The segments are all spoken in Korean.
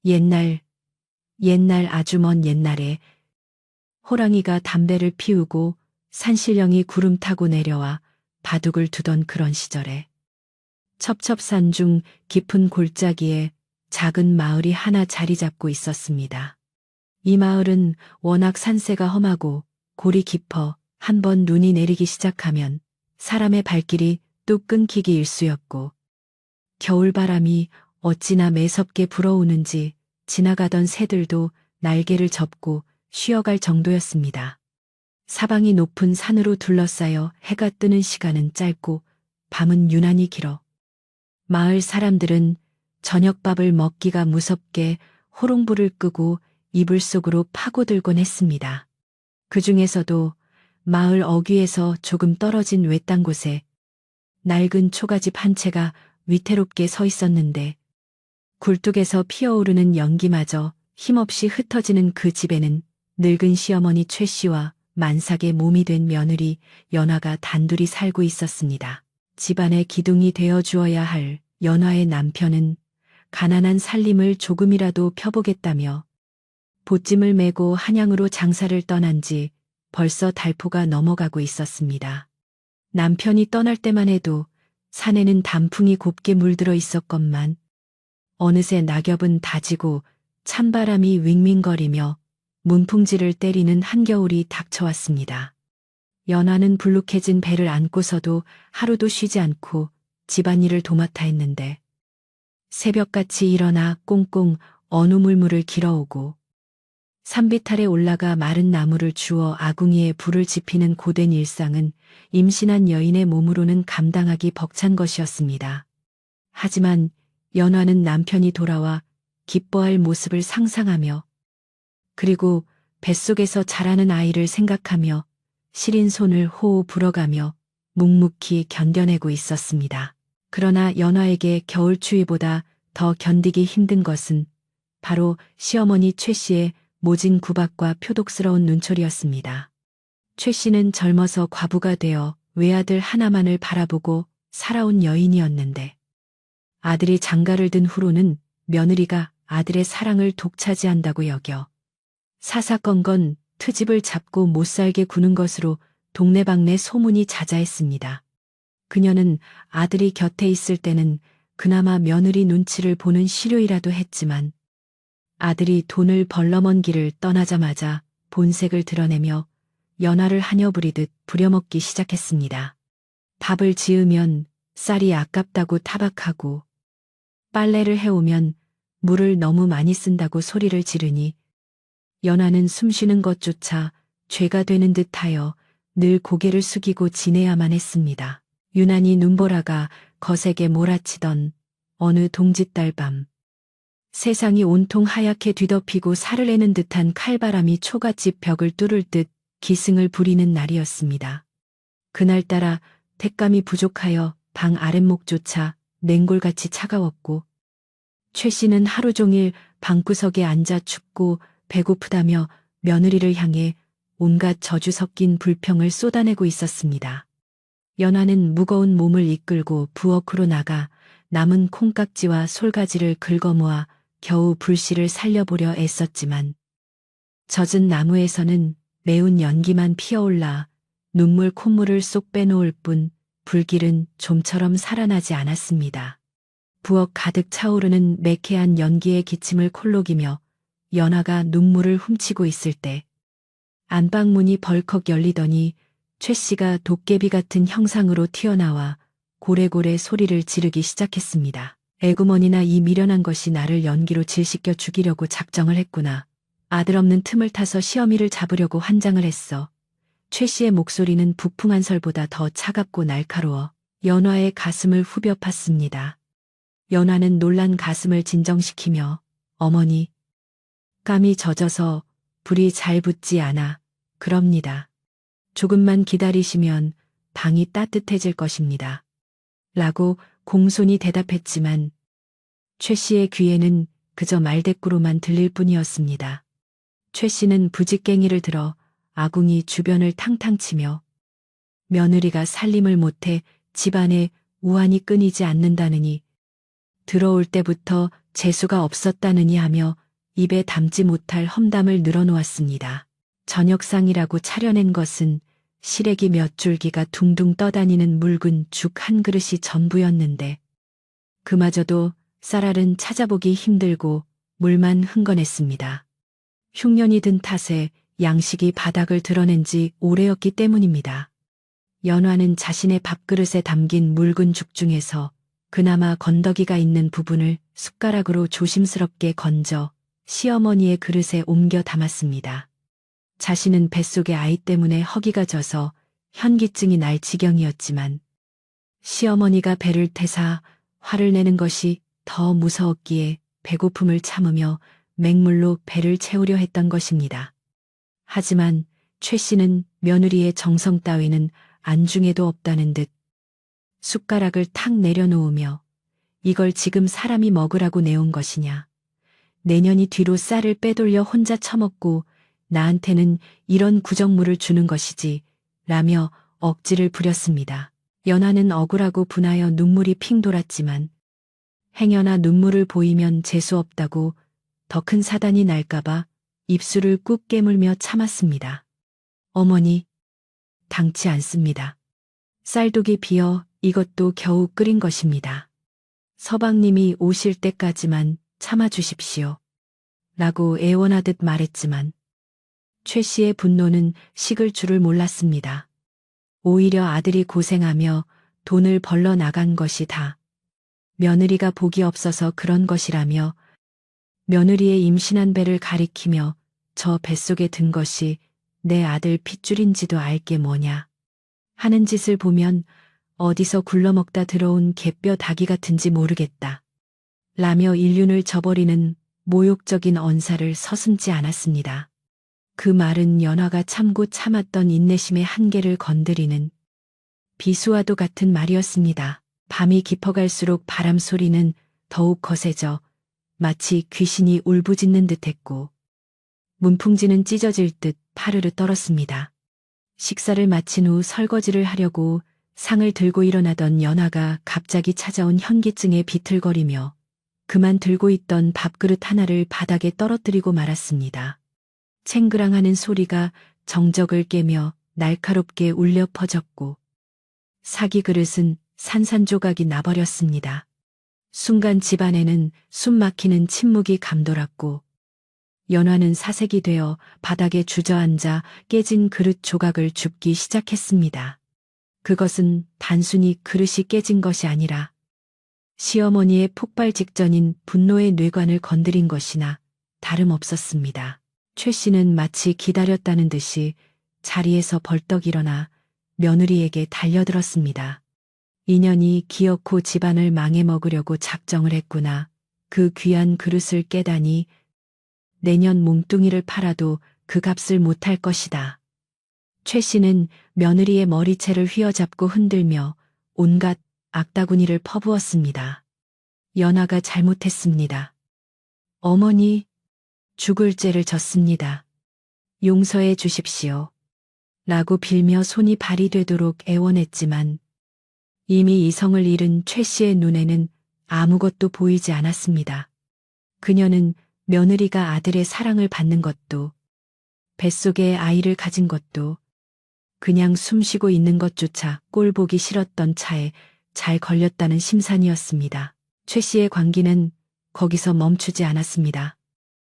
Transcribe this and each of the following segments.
옛날, 아주 먼 옛날에 호랑이가 담배를 피우고 산신령이 구름 타고 내려와 바둑을 두던 그런 시절에 첩첩산 중 깊은 골짜기에 작은 마을이 하나 자리 잡고 있었습니다. 이 마을은 워낙 산세가 험하고 골이 깊어 한번 눈이 내리기 시작하면 사람의 발길이 뚝 끊기기 일쑤였고 겨울바람이 어찌나 매섭게 불어오는지 지나가던 새들도 날개를 접고 쉬어갈 정도였습니다. 사방이 높은 산으로 둘러싸여 해가 뜨는 시간은 짧고 밤은 유난히 길어 마을 사람들은 저녁밥을 먹기가 무섭게 호롱불을 끄고 이불 속으로 파고들곤 했습니다. 그 중에서도 마을 어귀에서 조금 떨어진 외딴 곳에 낡은 초가집 한 채가 위태롭게 서 있었는데 굴뚝에서 피어오르는 연기마저 힘없이 흩어지는 그 집에는 늙은 시어머니 최 씨와 만삭의 몸이 된 며느리 연화가 단둘이 살고 있었습니다. 집안의 기둥이 되어 주어야 할 연화의 남편은 가난한 살림을 조금이라도 펴보겠다며 보찜을 메고 한양으로 장사를 떠난 지 벌써 달포가 넘어가고 있었습니다. 남편이 떠날 때만 해도 산에는 단풍이 곱게 물들어 있었건만 어느새 낙엽은 다지고 찬바람이 윙윙거리며 문풍지를 때리는 한겨울이 닥쳐왔습니다. 연화는 불룩해진 배를 안고서도 하루도 쉬지 않고 집안일을 도맡아 했는데 새벽같이 일어나 꽁꽁 어누물물을 길어오고 산비탈에 올라가 마른 나무를 주워 아궁이에 불을 지피는 고된 일상은 임신한 여인의 몸으로는 감당하기 벅찬 것이었습니다. 하지만 연화는 남편이 돌아와 기뻐할 모습을 상상하며 그리고 뱃속에서 자라는 아이를 생각하며 시린 손을 호호 불어가며 묵묵히 견뎌내고 있었습니다. 그러나 연화에게 겨울 추위보다 더 견디기 힘든 것은 바로 시어머니 최 씨의 모진 구박과 표독스러운 눈초리였습니다. 최 씨는 젊어서 과부가 되어 외아들 하나만을 바라보고 살아온 여인이었는데 아들이 장가를 든 후로는 며느리가 아들의 사랑을 독차지한다고 여겨 사사건건 트집을 잡고 못살게 구는 것으로 동네방네 소문이 자자했습니다. 그녀는 아들이 곁에 있을 때는 그나마 며느리 눈치를 보는 시류이라도 했지만 아들이 돈을 벌러 먼 길을 떠나자마자 본색을 드러내며 연화를 하녀 부리듯 부려먹기 시작했습니다. 밥을 지으면 쌀이 아깝다고 타박하고 빨래를 해오면 물을 너무 많이 쓴다고 소리를 지르니 연화는 숨쉬는 것조차 죄가 되는 듯하여 늘 고개를 숙이고 지내야만 했습니다. 유난히 눈보라가 거세게 몰아치던 어느 동짓달 밤 세상이 온통 하얗게 뒤덮이고 살을 내는 듯한 칼바람이 초가집 벽을 뚫을 듯 기승을 부리는 날이었습니다. 그날따라 택감이 부족하여 방 아랫목조차 냉골같이 차가웠고 최 씨는 하루 종일 방구석에 앉아 춥고 배고프다며 며느리를 향해 온갖 저주 섞인 불평을 쏟아내고 있었습니다. 연화는 무거운 몸을 이끌고 부엌으로 나가 남은 콩깍지와 솔가지를 긁어모아 겨우 불씨를 살려보려 애썼지만 젖은 나무에서는 매운 연기만 피어올라 눈물 콧물을 쏙 빼놓을 뿐 불길은 좀처럼 살아나지 않았습니다. 부엌 가득 차오르는 매캐한 연기의 기침을 콜록이며 연화가 눈물을 훔치고 있을 때 안방문이 벌컥 열리더니 최 씨가 도깨비 같은 형상으로 튀어나와 고래고래 소리를 지르기 시작했습니다. 애구머니나 이 미련한 것이 나를 연기로 질시켜 죽이려고 작정을 했구나. 아들 없는 틈을 타서 시어미를 잡으려고 환장을 했어. 최 씨의 목소리는 부풍한 설보다 더 차갑고 날카로워 연화의 가슴을 후벼 팠습니다. 연화는 놀란 가슴을 진정시키며 어머니, 감이 젖어서 불이 잘 붙지 않아 그럽니다. 조금만 기다리시면 방이 따뜻해질 것입니다. 라고 공손히 대답했지만 최 씨의 귀에는 그저 말대꾸로만 들릴 뿐이었습니다. 최 씨는 부직갱이를 들어 아궁이 주변을 탕탕 치며 며느리가 살림을 못해 집안에 우환이 끊이지 않는다느니 들어올 때부터 재수가 없었다느니 하며 입에 담지 못할 험담을 늘어놓았습니다. 저녁상이라고 차려낸 것은 시래기 몇 줄기가 둥둥 떠다니는 묽은 죽 한 그릇이 전부였는데 그마저도 쌀알은 찾아보기 힘들고 물만 흥건했습니다. 흉년이 든 탓에 양식이 바닥을 드러낸 지 오래였기 때문입니다. 연화는 자신의 밥그릇에 담긴 묽은 죽 중에서 그나마 건더기가 있는 부분을 숟가락으로 조심스럽게 건져 시어머니의 그릇에 옮겨 담았습니다. 자신은 뱃속에 아이 때문에 허기가 져서 현기증이 날 지경이었지만 시어머니가 배를 태사 화를 내는 것이 더 무서웠기에 배고픔을 참으며 맹물로 배를 채우려 했던 것입니다. 하지만 최 씨는 며느리의 정성 따위는 안중에도 없다는 듯 숟가락을 탁 내려놓으며 이걸 지금 사람이 먹으라고 내온 것이냐. 내년이 뒤로 쌀을 빼돌려 혼자 처먹고 나한테는 이런 구정물을 주는 것이지 라며 억지를 부렸습니다. 연하는 억울하고 분하여 눈물이 핑 돌았지만 행여나 눈물을 보이면 재수없다고 더 큰 사단이 날까봐 입술을 꾹 깨물며 참았습니다. 어머니, 당치 않습니다. 쌀독이 비어 이것도 겨우 끓인 것입니다. 서방님이 오실 때까지만 참아주십시오. 라고 애원하듯 말했지만 최 씨의 분노는 식을 줄을 몰랐습니다. 오히려 아들이 고생하며 돈을 벌러 나간 것이 다 며느리가 복이 없어서 그런 것이라며 며느리의 임신한 배를 가리키며 저 뱃속에 든 것이 내 아들 핏줄인지도 알게 뭐냐 하는 짓을 보면 어디서 굴러먹다 들어온 개뼈 닭이 같은지 모르겠다. 라며 인륜을 저버리는 모욕적인 언사를 서슴지 않았습니다. 그 말은 연화가 참고 참았던 인내심의 한계를 건드리는 비수와도 같은 말이었습니다. 밤이 깊어갈수록 바람 소리는 더욱 거세져 마치 귀신이 울부짖는 듯했고 문풍지는 찢어질 듯 파르르 떨었습니다. 식사를 마친 후 설거지를 하려고 상을 들고 일어나던 연화가 갑자기 찾아온 현기증에 비틀거리며 그만 들고 있던 밥그릇 하나를 바닥에 떨어뜨리고 말았습니다. 챙그랑하는 소리가 정적을 깨며 날카롭게 울려 퍼졌고 사기 그릇은 산산조각이 나버렸습니다. 순간 집안에는 숨막히는 침묵이 감돌았고 연화는 사색이 되어 바닥에 주저앉아 깨진 그릇 조각을 줍기 시작했습니다. 그것은 단순히 그릇이 깨진 것이 아니라 시어머니의 폭발 직전인 분노의 뇌관을 건드린 것이나 다름없었습니다. 최 씨는 마치 기다렸다는 듯이 자리에서 벌떡 일어나 며느리에게 달려들었습니다. 인연이 기어코 집안을 망해먹으려고 작정을 했구나. 그 귀한 그릇을 깨다니 내년 몸뚱이를 팔아도 그 값을 못할 것이다. 최 씨는 며느리의 머리채를 휘어잡고 흔들며 온갖 악다구니를 퍼부었습니다. 연하가 잘못했습니다. 어머니, 죽을 죄를 졌습니다. 용서해 주십시오. 라고 빌며 손이 발이 되도록 애원했지만 이미 이성을 잃은 최 씨의 눈에는 아무것도 보이지 않았습니다. 그녀는 며느리가 아들의 사랑을 받는 것도 뱃속에 아이를 가진 것도 그냥 숨쉬고 있는 것조차 꼴보기 싫었던 차에 잘 걸렸다는 심산이었습니다. 최 씨의 광기는 거기서 멈추지 않았습니다.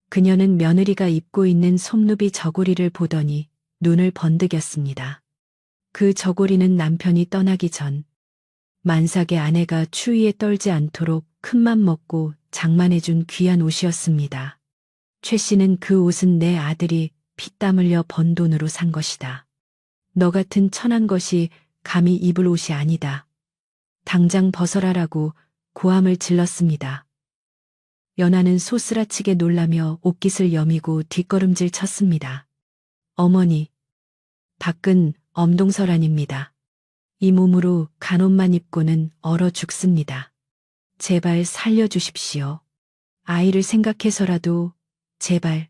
그녀는 며느리가 입고 있는 솜루비 저고리를 보더니 눈을 번득였습니다. 그 저고리는 남편이 떠나기 전 만삭의 아내가 추위에 떨지 않도록 큰맘 먹고 장만해준 귀한 옷이었습니다. 최 씨는 그 옷은 내 아들이 피땀 흘려 번 돈으로 산 것이다. 너 같은 천한 것이 감히 입을 옷이 아니다. 당장 벗어라라고 고함을 질렀습니다. 연하는 소스라치게 놀라며 옷깃을 여미고 뒷걸음질 쳤습니다. 어머니, 밖은 엄동설안입니다. 이 몸으로 간옷만 입고는 얼어 죽습니다. 제발 살려주십시오. 아이를 생각해서라도 제발.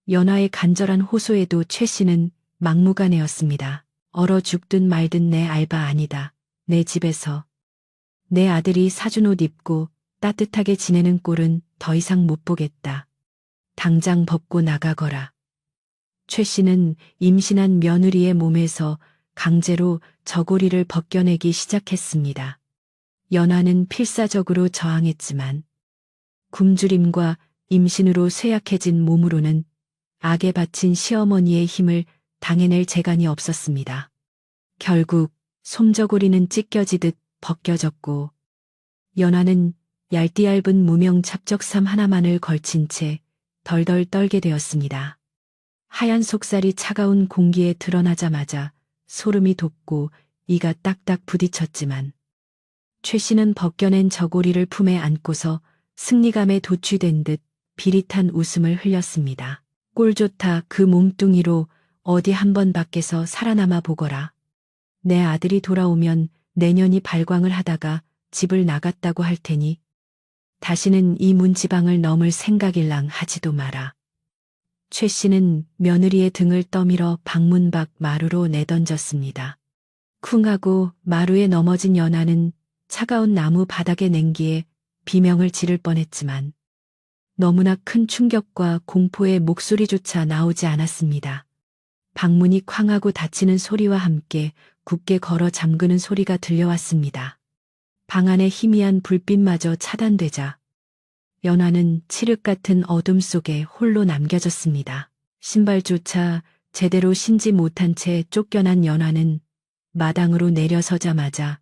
연하의 간절한 호소에도 최 씨는 막무가내였습니다. 얼어 죽든 말든 내 알바 아니다. 내 집에서 내 아들이 사준 옷 입고 따뜻하게 지내는 꼴은 더 이상 못 보겠다. 당장 벗고 나가거라. 최 씨는 임신한 며느리의 몸에서 강제로 저고리를 벗겨내기 시작했습니다. 연화는 필사적으로 저항했지만 굶주림과 임신으로 쇠약해진 몸으로는 악에 바친 시어머니의 힘을 당해낼 재간이 없었습니다. 결국 솜저고리는 찢겨지듯 벗겨졌고 연화는 얇디얇은 무명 찹적삼 하나만을 걸친 채 덜덜 떨게 되었습니다. 하얀 속살이 차가운 공기에 드러나자마자 소름이 돋고 이가 딱딱 부딪혔지만 최 씨는 벗겨낸 저고리를 품에 안고서 승리감에 도취된 듯 비릿한 웃음을 흘렸습니다. 꼴 좋다 그 몸뚱이로 어디 한번 밖에서 살아남아 보거라. 내 아들이 돌아오면 내년이 발광을 하다가 집을 나갔다고 할 테니 다시는 이 문지방을 넘을 생각일랑 하지도 마라. 최 씨는 며느리의 등을 떠밀어 방문 밖 마루로 내던졌습니다. 쿵 하고 마루에 넘어진 연화는 차가운 나무 바닥에 냉기에 비명을 지를 뻔했지만 너무나 큰 충격과 공포의 목소리조차 나오지 않았습니다. 방문이 쾅 하고 닫히는 소리와 함께 굳게 걸어 잠그는 소리가 들려왔습니다. 방 안의 희미한 불빛마저 차단되자 연화는 칠흑 같은 어둠 속에 홀로 남겨졌습니다. 신발조차 제대로 신지 못한 채 쫓겨난 연화는 마당으로 내려서자마자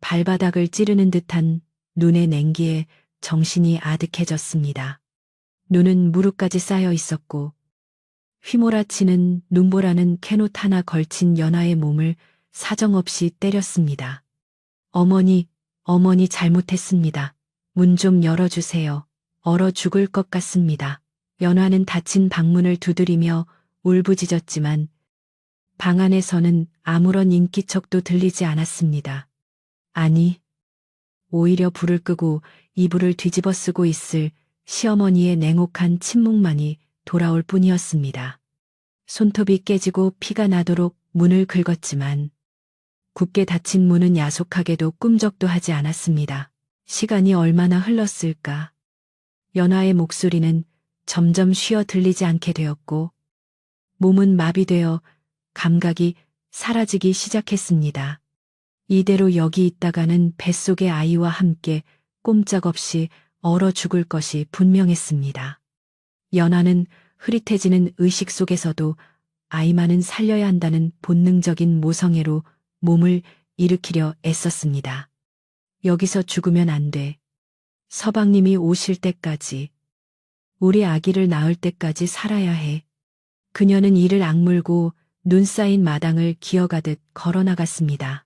발바닥을 찌르는 듯한 눈의 냉기에 정신이 아득해졌습니다. 눈은 무릎까지 쌓여 있었고 휘몰아치는 눈보라는 캐논 하나 걸친 연화의 몸을 사정없이 때렸습니다. 어머니 잘못했습니다. 문 좀 열어주세요. 얼어 죽을 것 같습니다. 연화는 닫힌 방문을 두드리며 울부짖었지만 방 안에서는 아무런 인기척도 들리지 않았습니다. 아니, 오히려 불을 끄고 이불을 뒤집어 쓰고 있을 시어머니의 냉혹한 침묵만이 돌아올 뿐이었습니다. 손톱이 깨지고 피가 나도록 문을 긁었지만 굳게 닫힌 문은 야속하게도 꿈쩍도 하지 않았습니다. 시간이 얼마나 흘렀을까. 연화의 목소리는 점점 쉬어 들리지 않게 되었고 몸은 마비되어 감각이 사라지기 시작했습니다. 이대로 여기 있다가는 뱃속의 아이와 함께 꼼짝없이 얼어 죽을 것이 분명했습니다. 연화는 흐릿해지는 의식 속에서도 아이만은 살려야 한다는 본능적인 모성애로 몸을 일으키려 애썼습니다. 여기서 죽으면 안 돼. 서방님이 오실 때까지, 우리 아기를 낳을 때까지 살아야 해. 그녀는 이를 악물고 눈 쌓인 마당을 기어가듯 걸어나갔습니다.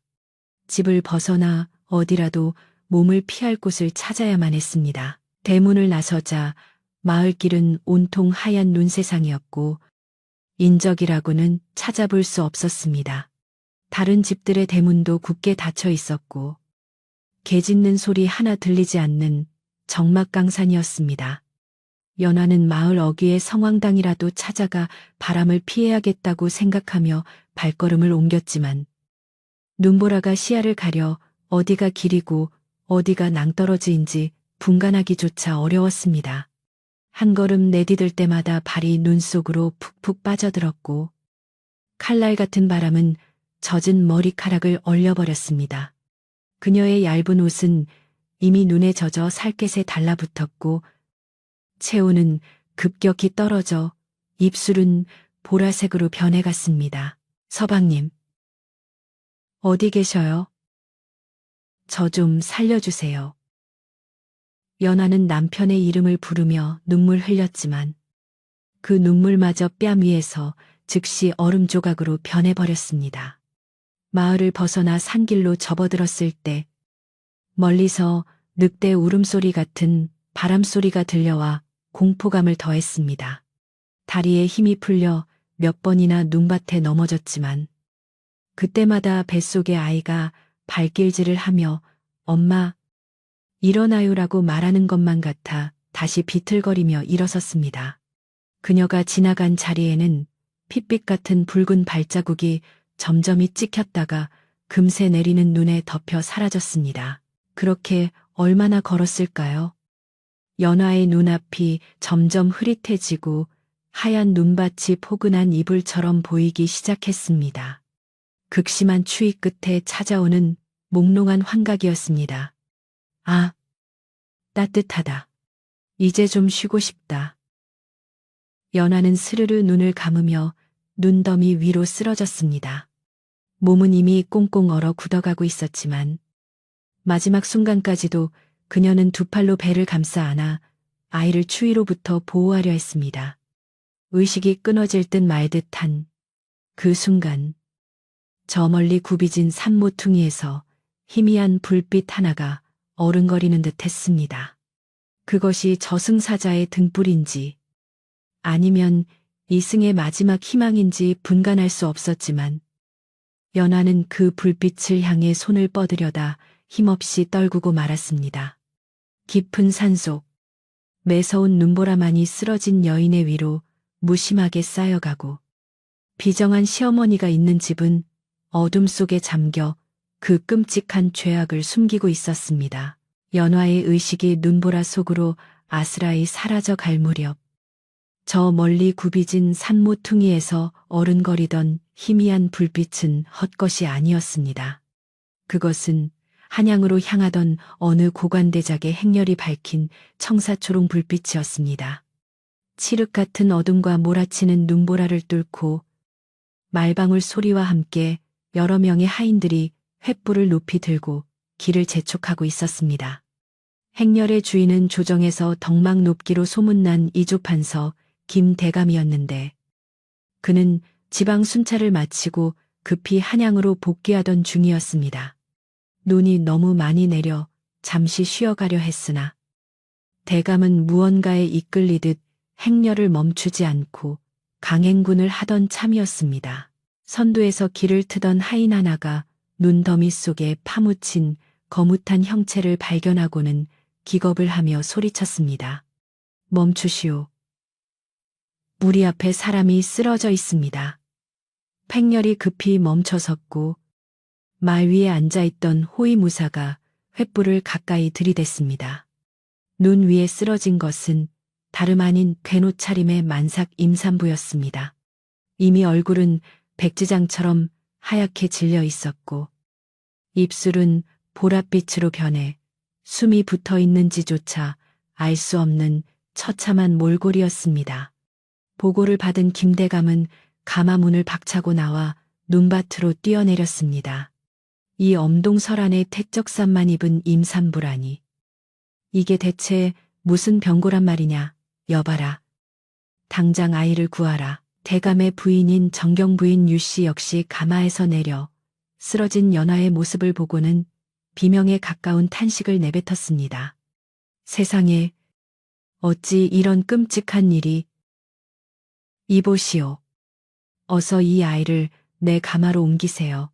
집을 벗어나 어디라도 몸을 피할 곳을 찾아야만 했습니다. 대문을 나서자 마을길은 온통 하얀 눈세상이었고 인적이라고는 찾아볼 수 없었습니다. 다른 집들의 대문도 굳게 닫혀 있었고 개 짖는 소리 하나 들리지 않는 적막강산이었습니다. 연화는 마을 어귀의 성황당이라도 찾아가 바람을 피해야겠다고 생각하며 발걸음을 옮겼지만 눈보라가 시야를 가려 어디가 길이고 어디가 낭떠러지인지 분간하기조차 어려웠습니다. 한 걸음 내디딜 때마다 발이 눈 속으로 푹푹 빠져들었고 칼날 같은 바람은 젖은 머리카락을 얼려버렸습니다. 그녀의 얇은 옷은 이미 눈에 젖어 살갗에 달라붙었고 체온은 급격히 떨어져 입술은 보라색으로 변해갔습니다. 서방님, 어디 계셔요? 저 좀 살려주세요. 연화는 남편의 이름을 부르며 눈물 흘렸지만 그 눈물마저 뺨 위에서 즉시 얼음 조각으로 변해버렸습니다. 마을을 벗어나 산길로 접어들었을 때 멀리서 늑대 울음소리 같은 바람소리가 들려와 공포감을 더했습니다. 다리에 힘이 풀려 몇 번이나 눈밭에 넘어졌지만 그때마다 뱃속의 아이가 발길질을 하며 엄마, 일어나요라고 말하는 것만 같아 다시 비틀거리며 일어섰습니다. 그녀가 지나간 자리에는 핏빛 같은 붉은 발자국이 점점이 찍혔다가 금세 내리는 눈에 덮여 사라졌습니다. 그렇게 얼마나 걸었을까요? 연화의 눈앞이 점점 흐릿해지고 하얀 눈밭이 포근한 이불처럼 보이기 시작했습니다. 극심한 추위 끝에 찾아오는 몽롱한 환각이었습니다. 아, 따뜻하다. 이제 좀 쉬고 싶다. 연화는 스르르 눈을 감으며 눈더미 위로 쓰러졌습니다. 몸은 이미 꽁꽁 얼어 굳어가고 있었지만 마지막 순간까지도 그녀는 두 팔로 배를 감싸 안아 아이를 추위로부터 보호하려 했습니다. 의식이 끊어질 듯 말 듯한 그 순간 저 멀리 굽이진 산 모퉁이에서 희미한 불빛 하나가 어른거리는 듯 했습니다. 그것이 저승사자의 등불인지 아니면 이승의 마지막 희망인지 분간할 수 없었지만 연화는 그 불빛을 향해 손을 뻗으려다 힘없이 떨구고 말았습니다. 깊은 산속, 매서운 눈보라만이 쓰러진 여인의 위로 무심하게 쌓여가고 비정한 시어머니가 있는 집은 어둠 속에 잠겨 그 끔찍한 죄악을 숨기고 있었습니다. 연화의 의식이 눈보라 속으로 아스라이 사라져 갈 무렵 저 멀리 굽이진 산모퉁이에서 어른거리던 희미한 불빛은 헛것이 아니었습니다. 그것은 한양으로 향하던 어느 고관대작의 행렬이 밝힌 청사초롱 불빛이었습니다. 칠흑 같은 어둠과 몰아치는 눈보라를 뚫고 말방울 소리와 함께 여러 명의 하인들이 횃불을 높이 들고 길을 재촉하고 있었습니다. 행렬의 주인은 조정에서 덕망 높기로 소문난 이조판서 김대감이었는데 그는 지방 순찰을 마치고 급히 한양으로 복귀하던 중이었습니다. 눈이 너무 많이 내려 잠시 쉬어가려 했으나 대감은 무언가에 이끌리듯 행렬을 멈추지 않고 강행군을 하던 참이었습니다. 선두에서 길을 트던 하인 하나가 눈더미 속에 파묻힌 거뭇한 형체를 발견하고는 기겁을 하며 소리쳤습니다. 멈추시오. 우리 앞에 사람이 쓰러져 있습니다. 팽렬이 급히 멈춰섰고 말 위에 앉아있던 호위무사가 횃불을 가까이 들이댔습니다. 눈 위에 쓰러진 것은 다름 아닌 괴노차림의 만삭 임산부였습니다. 이미 얼굴은 백지장처럼 하얗게 질려 있었고 입술은 보랏빛으로 변해 숨이 붙어 있는지조차 알 수 없는 처참한 몰골이었습니다. 보고를 받은 김대감은 가마문을 박차고 나와 눈밭으로 뛰어내렸습니다. 이 엄동설안의 택적衫만 입은 임산부라니. 이게 대체 무슨 병고란 말이냐, 여봐라. 당장 아이를 구하라. 대감의 부인인 정경부인 유씨 역시 가마에서 내려 쓰러진 연화의 모습을 보고는 비명에 가까운 탄식을 내뱉었습니다. 세상에, 어찌 이런 끔찍한 일이. 이보시오. 어서 이 아이를 내 가마로 옮기세요.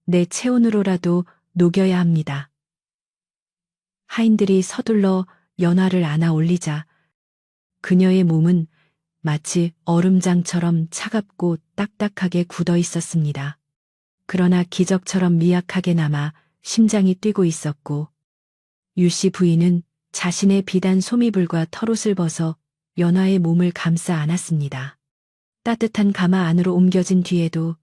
내 체온으로라도 녹여야 합니다. 하인들이 서둘러 연화를 안아 올리자 그녀의 몸은 마치 얼음장처럼 차갑고 딱딱하게 굳어 있었습니다. 그러나 기적처럼 미약하게 남아 심장이 뛰고 있었고 유씨 부인은 자신의 비단 소미불과 털옷을 벗어 연화의 몸을 감싸 안았습니다. 따뜻한 가마 안으로 옮겨진 뒤에도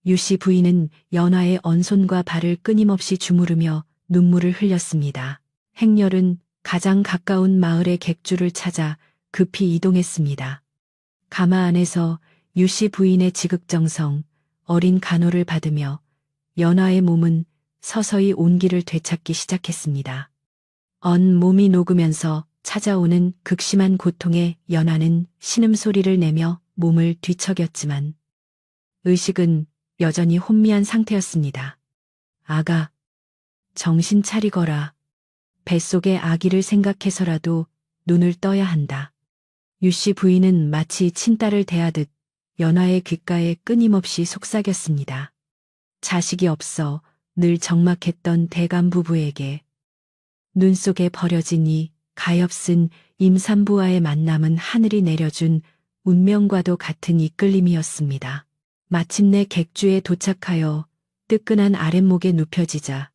유씨 부인은 연화의 언손과 발을 끊임없이 주무르며 눈물을 흘렸습니다. 행렬은 가장 가까운 마을의 객주를 찾아 급히 이동했습니다. 가마 안에서 유씨 부인의 지극정성, 어린 간호를 받으며 연화의 몸은 서서히 온기를 되찾기 시작했습니다. 몸이 녹으면서 찾아오는 극심한 고통에 연화는 신음소리를 내며 몸을 뒤척였지만 의식은 여전히 혼미한 상태였습니다. 아가, 정신 차리거라. 뱃속의 아기를 생각해서라도 눈을 떠야 한다. 유씨 부인은 마치 친딸을 대하듯 연화의 귓가에 끊임없이 속삭였습니다. 자식이 없어 늘 적막했던 대감 부부에게 눈 속에 버려진 이 가엾은 임산부와의 만남은 하늘이 내려준 운명과도 같은 이끌림이었습니다. 마침내 객주에 도착하여 뜨끈한 아랫목에 눕혀지자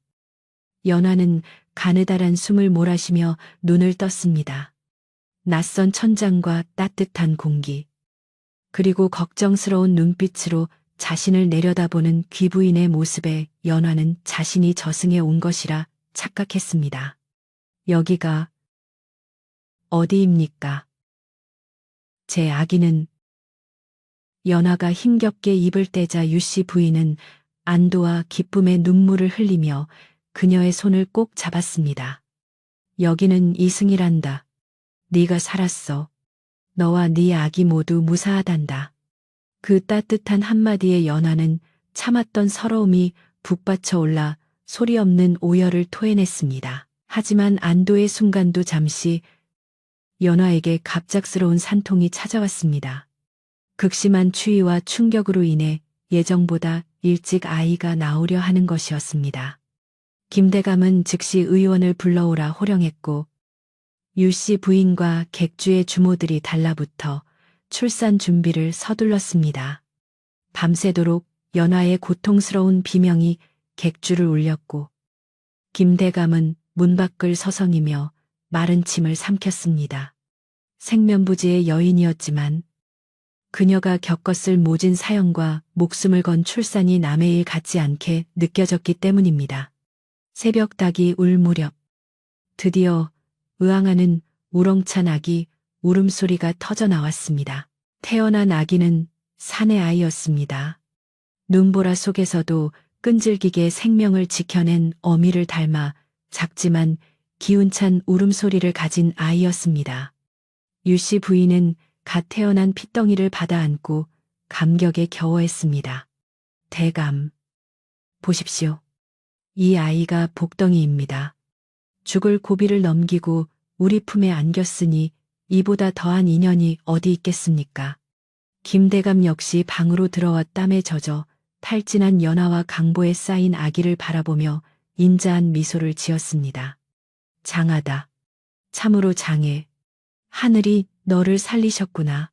연화는 가느다란 숨을 몰아쉬며 눈을 떴습니다. 낯선 천장과 따뜻한 공기, 그리고 걱정스러운 눈빛으로 자신을 내려다보는 귀부인의 모습에 연화는 자신이 저승에 온 것이라 착각했습니다. 여기가 어디입니까? 제 아기는. 연화가 힘겹게 입을 떼자 유씨 부인은 안도와 기쁨의 눈물을 흘리며 그녀의 손을 꼭 잡았습니다. 여기는 이승이란다. 네가 살았어. 너와 네 아기 모두 무사하단다. 그 따뜻한 한마디에 연화는 참았던 서러움이 북받쳐 올라 소리 없는 오열을 토해냈습니다. 하지만 안도의 순간도 잠시 연화에게 갑작스러운 산통이 찾아왔습니다. 극심한 추위와 충격으로 인해 예정보다 일찍 아이가 나오려 하는 것이었습니다. 김대감은 즉시 의원을 불러오라 호령했고 유씨 부인과 객주의 주모들이 달라붙어 출산 준비를 서둘렀습니다. 밤새도록 연화의 고통스러운 비명이 객주를 울렸고 김대감은 문 밖을 서성이며 마른 침을 삼켰습니다. 생면부지의 여인이었지만 그녀가 겪었을 모진 사연과 목숨을 건 출산이 남의 일 같지 않게 느껴졌기 때문입니다. 새벽 닭이 울 무렵 드디어 의앙하는 우렁찬 아기 울음소리가 터져 나왔습니다. 태어난 아기는 산의 아이였습니다. 눈보라 속에서도 끈질기게 생명을 지켜낸 어미를 닮아 작지만 기운찬 울음소리를 가진 아이였습니다. 유씨 부인은 갓 태어난 핏덩이를 받아 안고 감격에 겨워했습니다. 대감, 보십시오. 이 아이가 복덩이입니다. 죽을 고비를 넘기고 우리 품에 안겼으니 이보다 더한 인연이 어디 있겠습니까? 김대감 역시 방으로 들어와 땀에 젖어 탈진한 연화와 강보에 쌓인 아기를 바라보며 인자한 미소를 지었습니다. 장하다. 참으로 장해. 하늘이 너를 살리셨구나.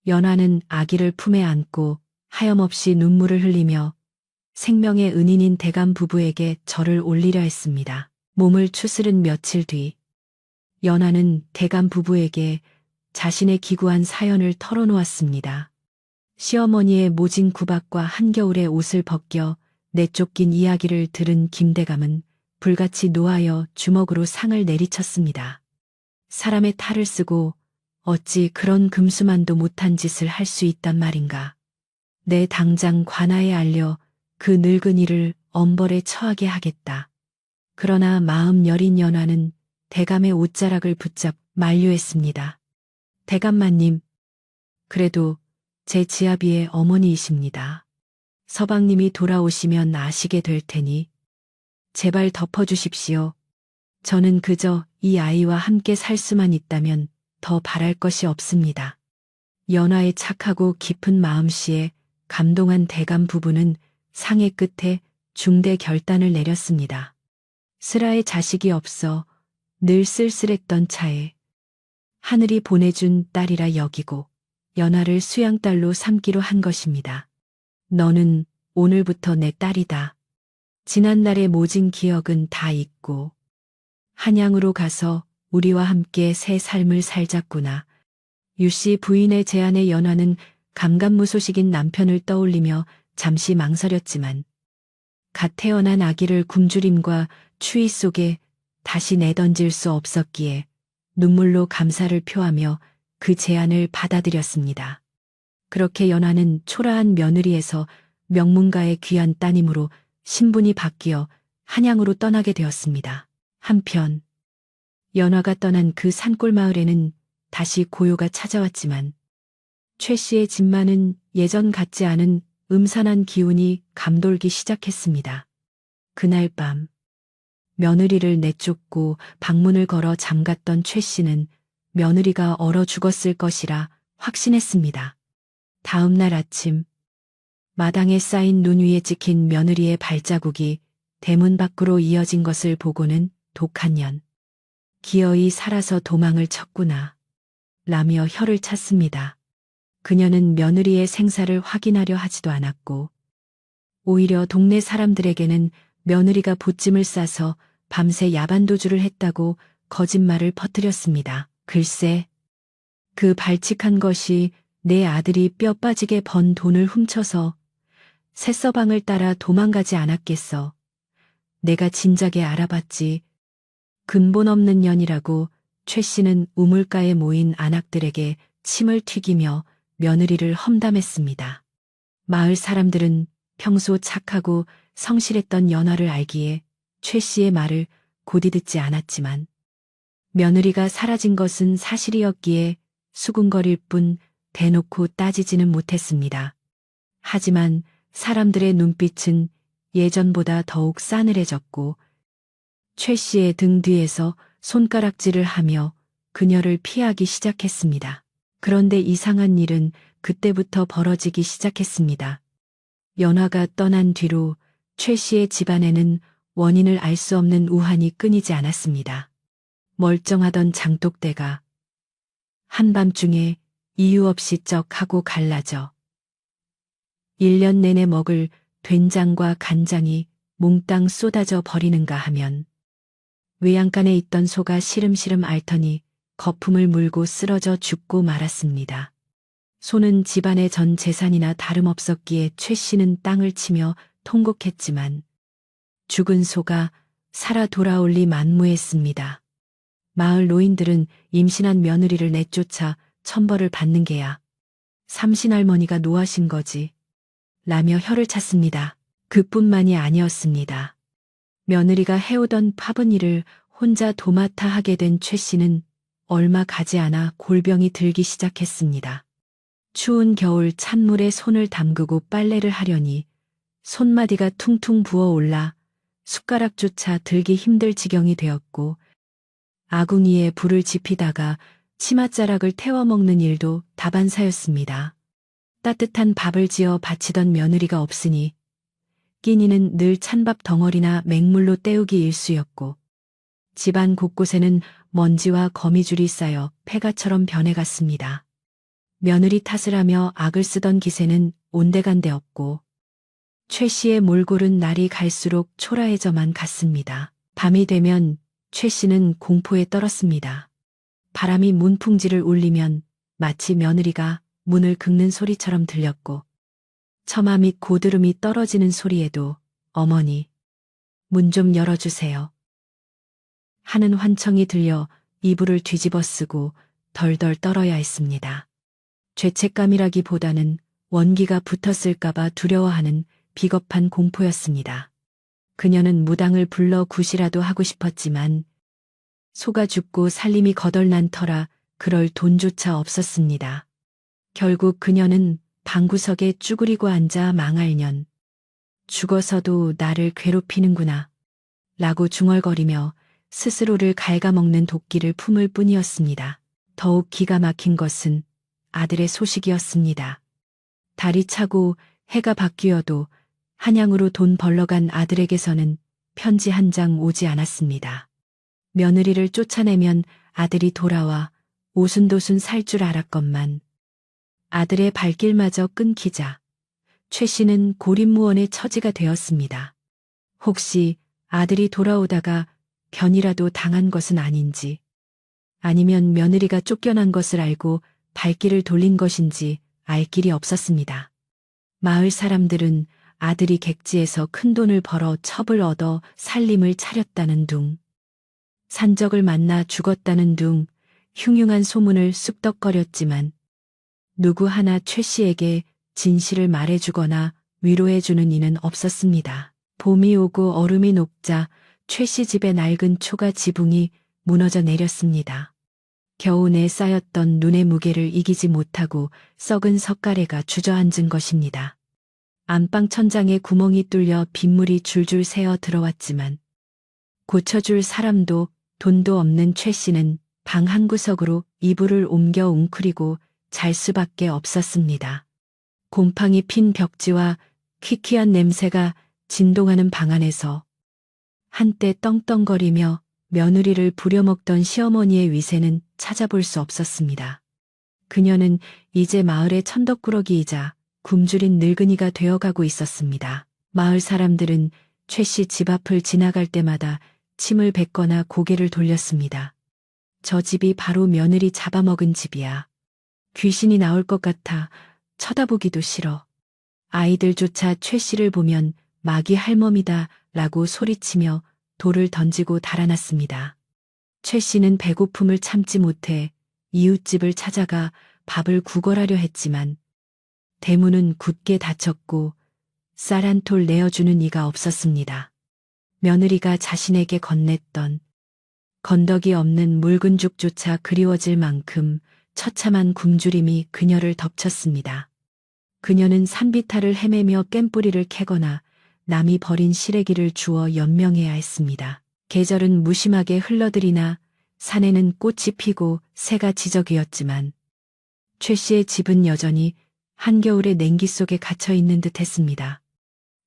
연화는 아기를 품에 안고 하염없이 눈물을 흘리며 생명의 은인인 대감 부부에게 절을 올리려 했습니다. 몸을 추스른 며칠 뒤 연화는 대감 부부에게 자신의 기구한 사연을 털어놓았습니다. 시어머니의 모진 구박과 한겨울의 옷을 벗겨 내쫓긴 이야기를 들은 김대감은 불같이 노하여 주먹으로 상을 내리쳤습니다. 사람의 탈을 쓰고 어찌 그런 금수만도 못한 짓을 할 수 있단 말인가. 내 당장 관아에 알려 그 늙은이를 엄벌에 처하게 하겠다. 그러나 마음 여린 연화는 대감의 옷자락을 붙잡 만류했습니다. 대감마님, 그래도 제 지아비의 어머니이십니다. 서방님이 돌아오시면 아시게 될 테니 제발 덮어주십시오. 저는 그저 이 아이와 함께 살 수만 있다면 더 바랄 것이 없습니다. 연화의 착하고 깊은 마음씨에 감동한 대감 부부는 상의 끝에 중대 결단을 내렸습니다. 슬아의 자식이 없어 늘 쓸쓸했던 차에 하늘이 보내준 딸이라 여기고 연화를 수양딸로 삼기로 한 것입니다. 너는 오늘부터 내 딸이다. 지난날의 모진 기억은 다 잊고 한양으로 가서 우리와 함께 새 삶을 살자꾸나. 유씨 부인의 제안에 연화는 감감무소식인 남편을 떠올리며 잠시 망설였지만 갓 태어난 아기를 굶주림과 추위 속에 다시 내던질 수 없었기에 눈물로 감사를 표하며 그 제안을 받아들였습니다. 그렇게 연화는 초라한 며느리에서 명문가의 귀한 따님으로 신분이 바뀌어 한양으로 떠나게 되었습니다. 한편 연화가 떠난 그 산골 마을에는 다시 고요가 찾아왔지만 최 씨의 집만은 예전 같지 않은 음산한 기운이 감돌기 시작했습니다. 그날 밤 며느리를 내쫓고 방문을 걸어 잠갔던 최 씨는 며느리가 얼어 죽었을 것이라 확신했습니다. 다음 날 아침 마당에 쌓인 눈 위에 찍힌 며느리의 발자국이 대문 밖으로 이어진 것을 보고는 독한 년, 기어이 살아서 도망을 쳤구나 라며 혀를 찼습니다. 그녀는 며느리의 생사를 확인하려 하지도 않았고 오히려 동네 사람들에게는 며느리가 보찜을 싸서 밤새 야반도주를 했다고 거짓말을 퍼뜨렸습니다. 글쎄, 그 발칙한 것이 내 아들이 뼈 빠지게 번 돈을 훔쳐서 새서방을 따라 도망가지 않았겠어. 내가 진작에 알아봤지. 근본 없는 년이라고 최 씨는 우물가에 모인 안악들에게 침을 튀기며 며느리를 험담했습니다. 마을 사람들은 평소 착하고 성실했던 연화를 알기에 최 씨의 말을 곧이 듣지 않았지만 며느리가 사라진 것은 사실이었기에 수군거릴 뿐 대놓고 따지지는 못했습니다. 하지만 사람들의 눈빛은 예전보다 더욱 싸늘해졌고 최 씨의 등 뒤에서 손가락질을 하며 그녀를 피하기 시작했습니다. 그런데 이상한 일은 그때부터 벌어지기 시작했습니다. 연화가 떠난 뒤로 최 씨의 집안에는 원인을 알 수 없는 우환이 끊이지 않았습니다. 멀쩡하던 장독대가 한밤중에 이유 없이 쩍 하고 갈라져 1년 내내 먹을 된장과 간장이 몽땅 쏟아져 버리는가 하면 외양간에 있던 소가 시름시름 앓더니 거품을 물고 쓰러져 죽고 말았습니다. 소는 집안의 전 재산이나 다름없었기에 최 씨는 땅을 치며 통곡했지만 죽은 소가 살아 돌아올 리 만무했습니다. 마을 노인들은 임신한 며느리를 내쫓아 천벌을 받는 게야 삼신할머니가 노하신 거지 라며 혀를 찼습니다. 그뿐만이 아니었습니다. 며느리가 해오던 파분 일을 혼자 도맡아 하게 된 최 씨는 얼마 가지 않아 골병이 들기 시작했습니다. 추운 겨울 찬물에 손을 담그고 빨래를 하려니 손마디가 퉁퉁 부어올라 숟가락조차 들기 힘들 지경이 되었고 아궁이에 불을 지피다가 치맛자락을 태워 먹는 일도 다반사였습니다. 따뜻한 밥을 지어 바치던 며느리가 없으니 끼니는 늘 찬밥 덩어리나 맹물로 때우기 일쑤였고 집안 곳곳에는 먼지와 거미줄이 쌓여 폐가처럼 변해갔습니다. 며느리 탓을 하며 악을 쓰던 기세는 온데간데 없고 최 씨의 몰골은 날이 갈수록 초라해져만 갔습니다. 밤이 되면 최 씨는 공포에 떨었습니다. 바람이 문풍지를 울리면 마치 며느리가 문을 긁는 소리처럼 들렸고 처마 및 고드름이 떨어지는 소리에도 어머니, 문 좀 열어주세요 하는 환청이 들려 이불을 뒤집어 쓰고 덜덜 떨어야 했습니다. 죄책감이라기보다는 원기가 붙었을까봐 두려워하는 비겁한 공포였습니다. 그녀는 무당을 불러 굿이라도 하고 싶었지만 소가 죽고 살림이 거덜난 터라 그럴 돈조차 없었습니다. 결국 그녀는 방구석에 쭈그리고 앉아 망할년 죽어서도 나를 괴롭히는구나 라고 중얼거리며 스스로를 갉아먹는 도끼를 품을 뿐이었습니다. 더욱 기가 막힌 것은 아들의 소식이었습니다. 달이 차고 해가 바뀌어도 한양으로 돈 벌러간 아들에게서는 편지 한 장 오지 않았습니다. 며느리를 쫓아내면 아들이 돌아와 오순도순 살 줄 알았건만 아들의 발길마저 끊기자 최 씨는 고립무원의 처지가 되었습니다. 혹시 아들이 돌아오다가 변이라도 당한 것은 아닌지 아니면 며느리가 쫓겨난 것을 알고 발길을 돌린 것인지 알 길이 없었습니다. 마을 사람들은 아들이 객지에서 큰돈을 벌어 첩을 얻어 살림을 차렸다는 둥, 산적을 만나 죽었다는 둥 흉흉한 소문을 쑥덕거렸지만 누구 하나 최 씨에게 진실을 말해주거나 위로해주는 이는 없었습니다. 봄이 오고 얼음이 녹자 최 씨 집의 낡은 초가 지붕이 무너져 내렸습니다. 겨우내 쌓였던 눈의 무게를 이기지 못하고 썩은 석가래가 주저앉은 것입니다. 안방 천장에 구멍이 뚫려 빗물이 줄줄 새어 들어왔지만 고쳐줄 사람도 돈도 없는 최 씨는 방 한구석으로 이불을 옮겨 웅크리고 잘 수밖에 없었습니다. 곰팡이 핀 벽지와 퀴퀴한 냄새가 진동하는 방 안에서 한때 떵떵거리며 며느리를 부려먹던 시어머니의 위세는 찾아볼 수 없었습니다. 그녀는 이제 마을의 천덕꾸러기이자 굶주린 늙은이가 되어가고 있었습니다. 마을 사람들은 최 씨 집 앞을 지나갈 때마다 침을 뱉거나 고개를 돌렸습니다. 저 집이 바로 며느리 잡아먹은 집이야. 귀신이 나올 것 같아 쳐다보기도 싫어. 아이들조차 최 씨를 보면 마귀 할멈이다 라고 소리치며 돌을 던지고 달아났습니다. 최 씨는 배고픔을 참지 못해 이웃집을 찾아가 밥을 구걸하려 했지만 대문은 굳게 닫혔고 쌀 한 톨 내어주는 이가 없었습니다. 며느리가 자신에게 건넸던 건더기 없는 묽은 죽조차 그리워질 만큼 처참한 굶주림이 그녀를 덮쳤습니다. 그녀는 산비탈을 헤매며 깸뿌리를 캐거나 남이 버린 시래기를 주워 연명해야 했습니다. 계절은 무심하게 흘러들이나 산에는 꽃이 피고 새가 지저귀었지만 최 씨의 집은 여전히 한겨울의 냉기 속에 갇혀 있는 듯 했습니다.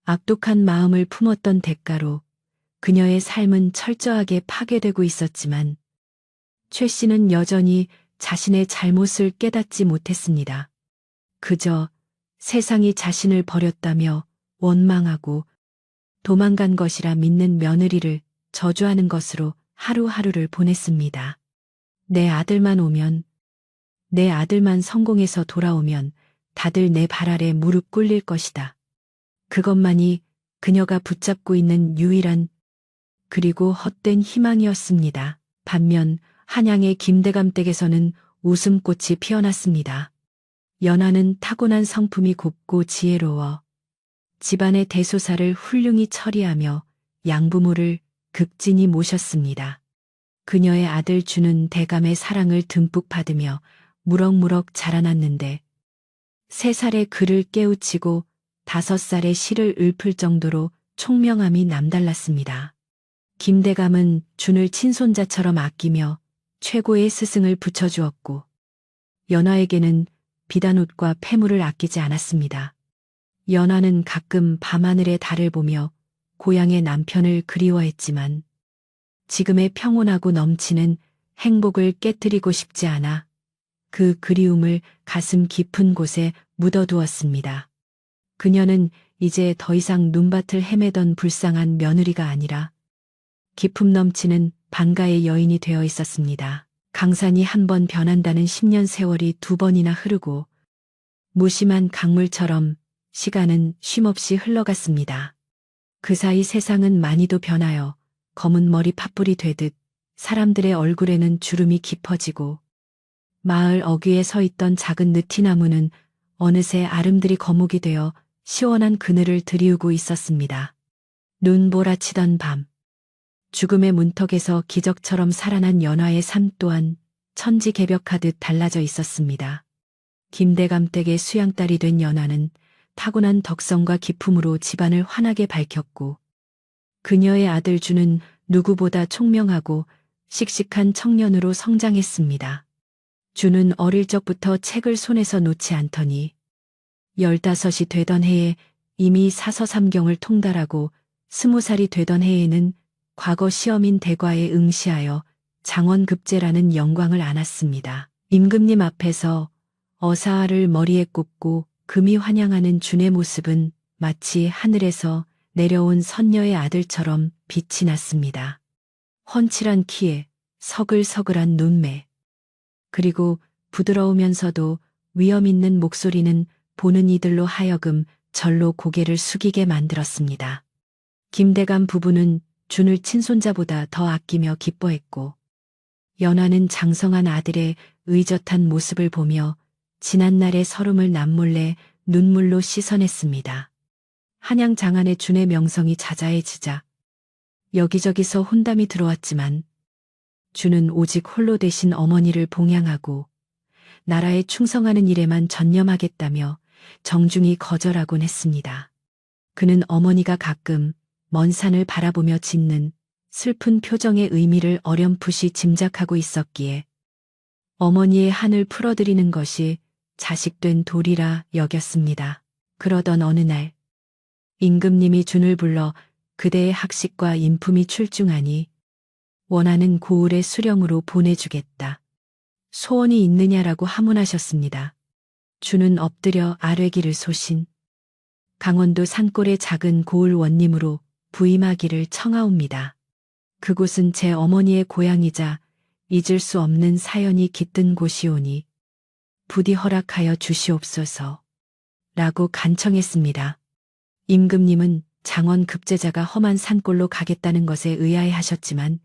악독한 마음을 품었던 대가로 그녀의 삶은 철저하게 파괴되고 있었지만 최 씨는 여전히 자신의 잘못을 깨닫지 못했습니다. 그저 세상이 자신을 버렸다며 원망하고 도망간 것이라 믿는 며느리를 저주하는 것으로 하루하루를 보냈습니다. 내 아들만 오면, 내 아들만 성공해서 돌아오면 다들 내 발 아래 무릎 꿇릴 것이다. 그것만이 그녀가 붙잡고 있는 유일한 그리고 헛된 희망이었습니다. 반면 한양의 김대감 댁에서는 웃음꽃이 피어났습니다. 연하는 타고난 성품이 곱고 지혜로워 집안의 대소사를 훌륭히 처리하며 양부모를 극진히 모셨습니다. 그녀의 아들 주는 대감의 사랑을 듬뿍 받으며 무럭무럭 자라났는데 3살에 글을 깨우치고 5살에 시를 읊을 정도로 총명함이 남달랐습니다. 김대감은 준을 친손자처럼 아끼며 최고의 스승을 붙여주었고 연화에게는 비단옷과 폐물을 아끼지 않았습니다. 연화는 가끔 밤하늘의 달을 보며 고향의 남편을 그리워했지만 지금의 평온하고 넘치는 행복을 깨뜨리고 싶지 않아 그 그리움을 가슴 깊은 곳에 묻어두었습니다. 그녀는 이제 더 이상 눈밭을 헤매던 불쌍한 며느리가 아니라 기품 넘치는 반가의 여인이 되어 있었습니다. 강산이 한 번 변한다는 10년 세월이 2번이나 흐르고 무심한 강물처럼 시간은 쉼없이 흘러갔습니다. 그 사이 세상은 많이도 변하여 검은 머리 팥불이 되듯 사람들의 얼굴에는 주름이 깊어지고 마을 어귀에 서 있던 작은 느티나무는 어느새 아름드리 거목이 되어 시원한 그늘을 들이우고 있었습니다. 눈보라치던 밤, 죽음의 문턱에서 기적처럼 살아난 연화의 삶 또한 천지개벽하듯 달라져 있었습니다. 김대감 댁의 수양딸이 된 연화는 타고난 덕성과 기품으로 집안을 환하게 밝혔고 그녀의 아들 주는 누구보다 총명하고 씩씩한 청년으로 성장했습니다. 주는 어릴 적부터 책을 손에서 놓지 않더니 15이 되던 해에 이미 사서삼경을 통달하고 20살이 되던 해에는 과거 시험인 대과에 응시하여 장원급제라는 영광을 안았습니다. 임금님 앞에서 어사를 머리에 꽂고 금이 환영하는 준의 모습은 마치 하늘에서 내려온 선녀의 아들처럼 빛이 났습니다. 훤칠한 키에 서글서글한 눈매, 그리고 부드러우면서도 위험 있는 목소리는 보는 이들로 하여금 절로 고개를 숙이게 만들었습니다. 김대감 부부는 준을 친손자보다 더 아끼며 기뻐했고 연화는 장성한 아들의 의젓한 모습을 보며 지난날의 서름을 남몰래 눈물로 씻어냈습니다. 한양 장안의 준의 명성이 자자해지자 여기저기서 혼담이 들어왔지만 준은 오직 홀로 대신 어머니를 봉양하고 나라에 충성하는 일에만 전념하겠다며 정중히 거절하곤 했습니다. 그는 어머니가 가끔 먼 산을 바라보며 짓는 슬픈 표정의 의미를 어렴풋이 짐작하고 있었기에 어머니의 한을 풀어드리는 것이 자식된 도리라 여겼습니다. 그러던 어느 날 임금님이 준을 불러 그대의 학식과 인품이 출중하니 원하는 고을의 수령으로 보내주겠다. 소원이 있느냐라고 하문하셨습니다. 준은 엎드려 아뢰기를 소신 강원도 산골의 작은 고을 원님으로 부임하기를 청하옵니다. 그곳은 제 어머니의 고향이자 잊을 수 없는 사연이 깃든 곳이오니 부디 허락하여 주시옵소서. 라고 간청했습니다. 임금님은 장원 급제자가 험한 산골로 가겠다는 것에 의아해하셨지만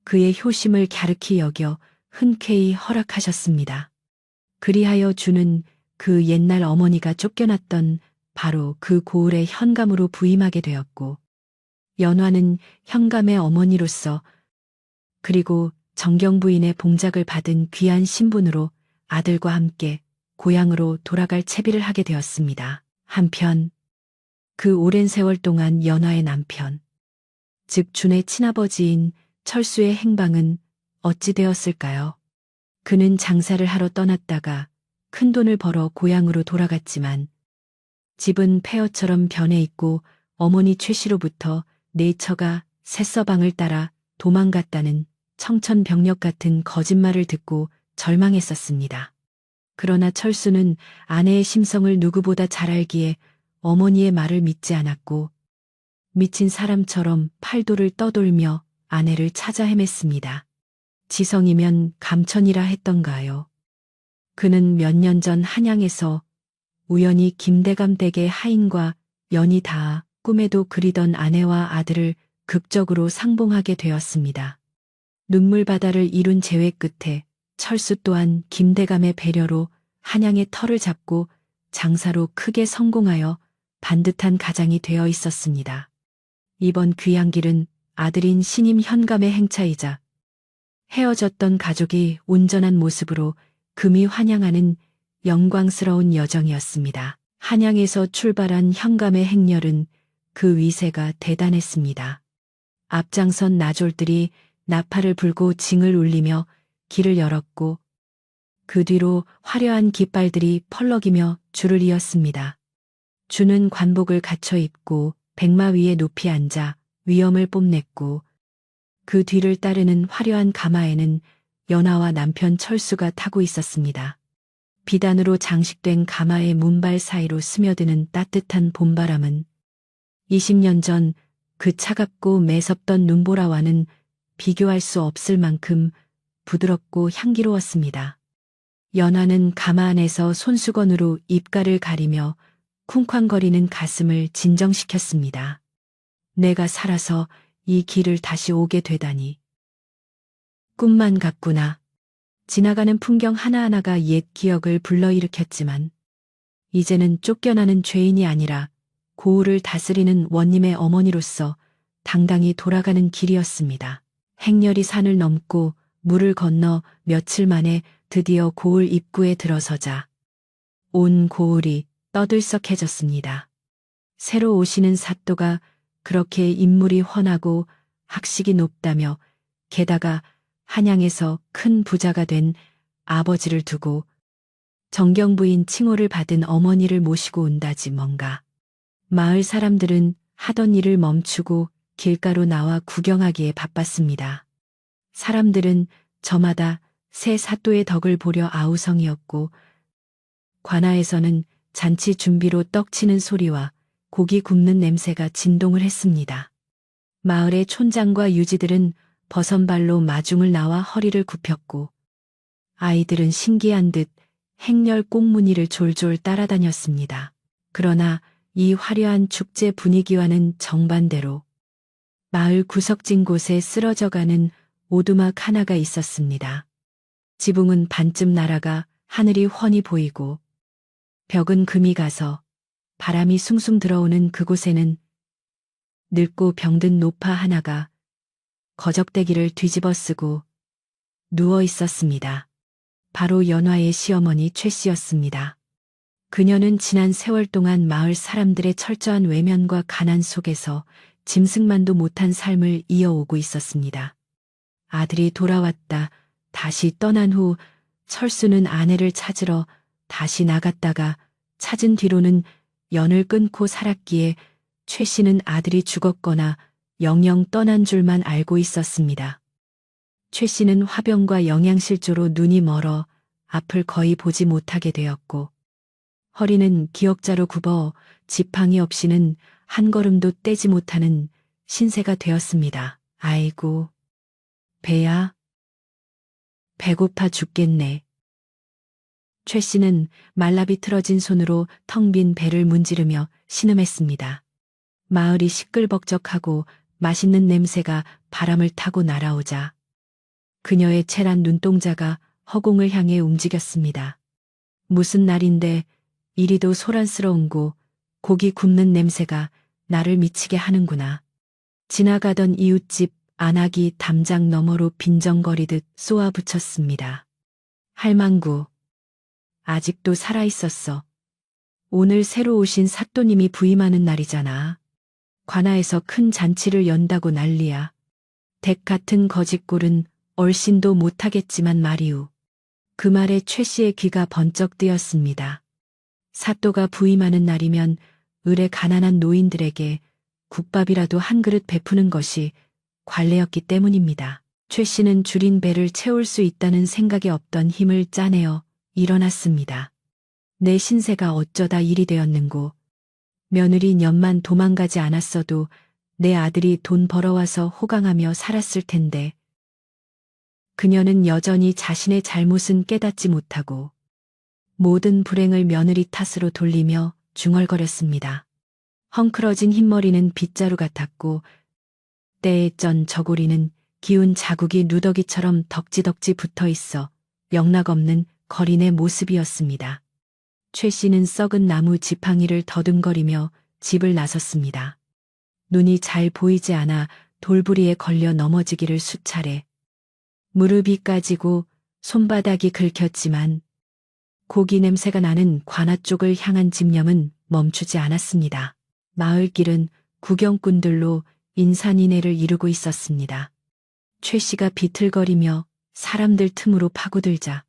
그의 효심을 갸륵히 여겨 흔쾌히 허락하셨습니다. 그리하여 주는 그 옛날 어머니가 쫓겨났던 바로 그 고을의 현감으로 부임하게 되었고, 연화는 현감의 어머니로서 그리고 정경 부인의 봉작을 받은 귀한 신분으로 아들과 함께 고향으로 돌아갈 채비를 하게 되었습니다. 한편 그 오랜 세월 동안 연화의 남편, 즉 준의 친아버지인 철수의 행방은 어찌 되었을까요? 그는 장사를 하러 떠났다가 큰 돈을 벌어 고향으로 돌아갔지만 집은 폐허처럼 변해 있고 어머니 최씨로부터 네 처가 새서방을 따라 도망갔다는 청천벽력 같은 거짓말을 듣고 절망했었습니다. 그러나 철수는 아내의 심성을 누구보다 잘 알기에 어머니의 말을 믿지 않았고 미친 사람처럼 팔도를 떠돌며 아내를 찾아 헤맸습니다. 지성이면 감천이라 했던가요. 그는 몇 년 전 한양에서 우연히 김대감 댁의 하인과 연이 닿아 꿈에도 그리던 아내와 아들을 극적으로 상봉하게 되었습니다. 눈물바다를 이룬 재회 끝에 철수 또한 김대감의 배려로 한양의 터를 잡고 장사로 크게 성공하여 반듯한 가장이 되어 있었습니다. 이번 귀한 길은 아들인 신임 현감의 행차이자 헤어졌던 가족이 온전한 모습으로 금이 환영하는 영광스러운 여정이었습니다. 한양에서 출발한 현감의 행렬은 그 위세가 대단했습니다. 앞장선 나졸들이 나팔을 불고 징을 울리며 길을 열었고 그 뒤로 화려한 깃발들이 펄럭이며 줄을 이었습니다. 주는 관복을 갖춰 입고 백마 위에 높이 앉아 위엄을 뽐냈고 그 뒤를 따르는 화려한 가마에는 연화와 남편 철수가 타고 있었습니다. 비단으로 장식된 가마의 문발 사이로 스며드는 따뜻한 봄바람은 20년 전 그 차갑고 매섭던 눈보라와는 비교할 수 없을 만큼 부드럽고 향기로웠습니다. 연화는 가마 안에서 손수건으로 입가를 가리며 쿵쾅거리는 가슴을 진정시켰습니다. 내가 살아서 이 길을 다시 오게 되다니. 꿈만 같구나. 지나가는 풍경 하나하나가 옛 기억을 불러일으켰지만 이제는 쫓겨나는 죄인이 아니라 고을을 다스리는 원님의 어머니로서 당당히 돌아가는 길이었습니다. 행렬이 산을 넘고 물을 건너 며칠 만에 드디어 고을 입구에 들어서자 온 고을이 떠들썩해졌습니다. 새로 오시는 사또가 그렇게 인물이 훤하고 학식이 높다며 게다가 한양에서 큰 부자가 된 아버지를 두고 정경부인 칭호를 받은 어머니를 모시고 온다지 뭔가. 마을 사람들은 하던 일을 멈추고 길가로 나와 구경하기에 바빴습니다. 사람들은 저마다 새 사또의 덕을 보려 아우성이었고 관아에서는 잔치 준비로 떡치는 소리와 고기 굽는 냄새가 진동을 했습니다. 마을의 촌장과 유지들은 버선발로 마중을 나와 허리를 굽혔고 아이들은 신기한 듯 행렬 꽁무니를 졸졸 따라다녔습니다. 그러나 이 화려한 축제 분위기와는 정반대로 마을 구석진 곳에 쓰러져가는 오두막 하나가 있었습니다. 지붕은 반쯤 날아가 하늘이 훤히 보이고 벽은 금이 가서 바람이 숭숭 들어오는 그곳에는 늙고 병든 노파 하나가 거적대기를 뒤집어 쓰고 누워 있었습니다. 바로 연화의 시어머니 최씨였습니다. 그녀는 지난 세월 동안 마을 사람들의 철저한 외면과 가난 속에서 짐승만도 못한 삶을 이어오고 있었습니다. 아들이 돌아왔다 다시 떠난 후 철수는 아내를 찾으러 다시 나갔다가 찾은 뒤로는 연을 끊고 살았기에 최 씨는 아들이 죽었거나 영영 떠난 줄만 알고 있었습니다. 최 씨는 화병과 영양실조로 눈이 멀어 앞을 거의 보지 못하게 되었고 허리는 기역자로 굽어 지팡이 없이는 한 걸음도 떼지 못하는 신세가 되었습니다. 아이고, 배야, 배고파 죽겠네. 최 씨는 말라비틀어진 손으로 텅 빈 배를 문지르며 신음했습니다. 마을이 시끌벅적하고 맛있는 냄새가 바람을 타고 날아오자 그녀의 채란 눈동자가 허공을 향해 움직였습니다. 무슨 날인데 이리도 소란스러운고 고기 굽는 냄새가 나를 미치게 하는구나. 지나가던 이웃집 안악이 담장 너머로 빈정거리듯 쏘아붙였습니다. 할망구, 아직도 살아있었어. 오늘 새로 오신 사또님이 부임하는 날이잖아. 관아에서 큰 잔치를 연다고 난리야. 댁 같은 거짓골은 얼씬도 못하겠지만 말이우. 그 말에 최 씨의 귀가 번쩍 뜨였습니다. 사또가 부임하는 날이면 을에 가난한 노인들에게 국밥이라도 한 그릇 베푸는 것이 관례였기 때문입니다. 최 씨는 줄인 배를 채울 수 있다는 생각에 없던 힘을 짜내어 일어났습니다. 내 신세가 어쩌다 일이 되었는고. 며느리 년만 도망가지 않았어도 내 아들이 돈 벌어와서 호강하며 살았을 텐데. 그녀는 여전히 자신의 잘못은 깨닫지 못하고 모든 불행을 며느리 탓으로 돌리며 중얼거렸습니다. 헝클어진 흰머리는 빗자루 같았고 때에 쩐 저고리는 기운 자국이 누더기처럼 덕지덕지 붙어 있어 영락없는 거린의 모습이었습니다. 최 씨는 썩은 나무 지팡이를 더듬거리며 집을 나섰습니다. 눈이 잘 보이지 않아 돌부리에 걸려 넘어지기를 수차례. 무릎이 까지고 손바닥이 긁혔지만 고기 냄새가 나는 관아 쪽을 향한 집념은 멈추지 않았습니다. 마을길은 구경꾼들로 인산인해를 이루고 있었습니다. 최 씨가 비틀거리며 사람들 틈으로 파고들자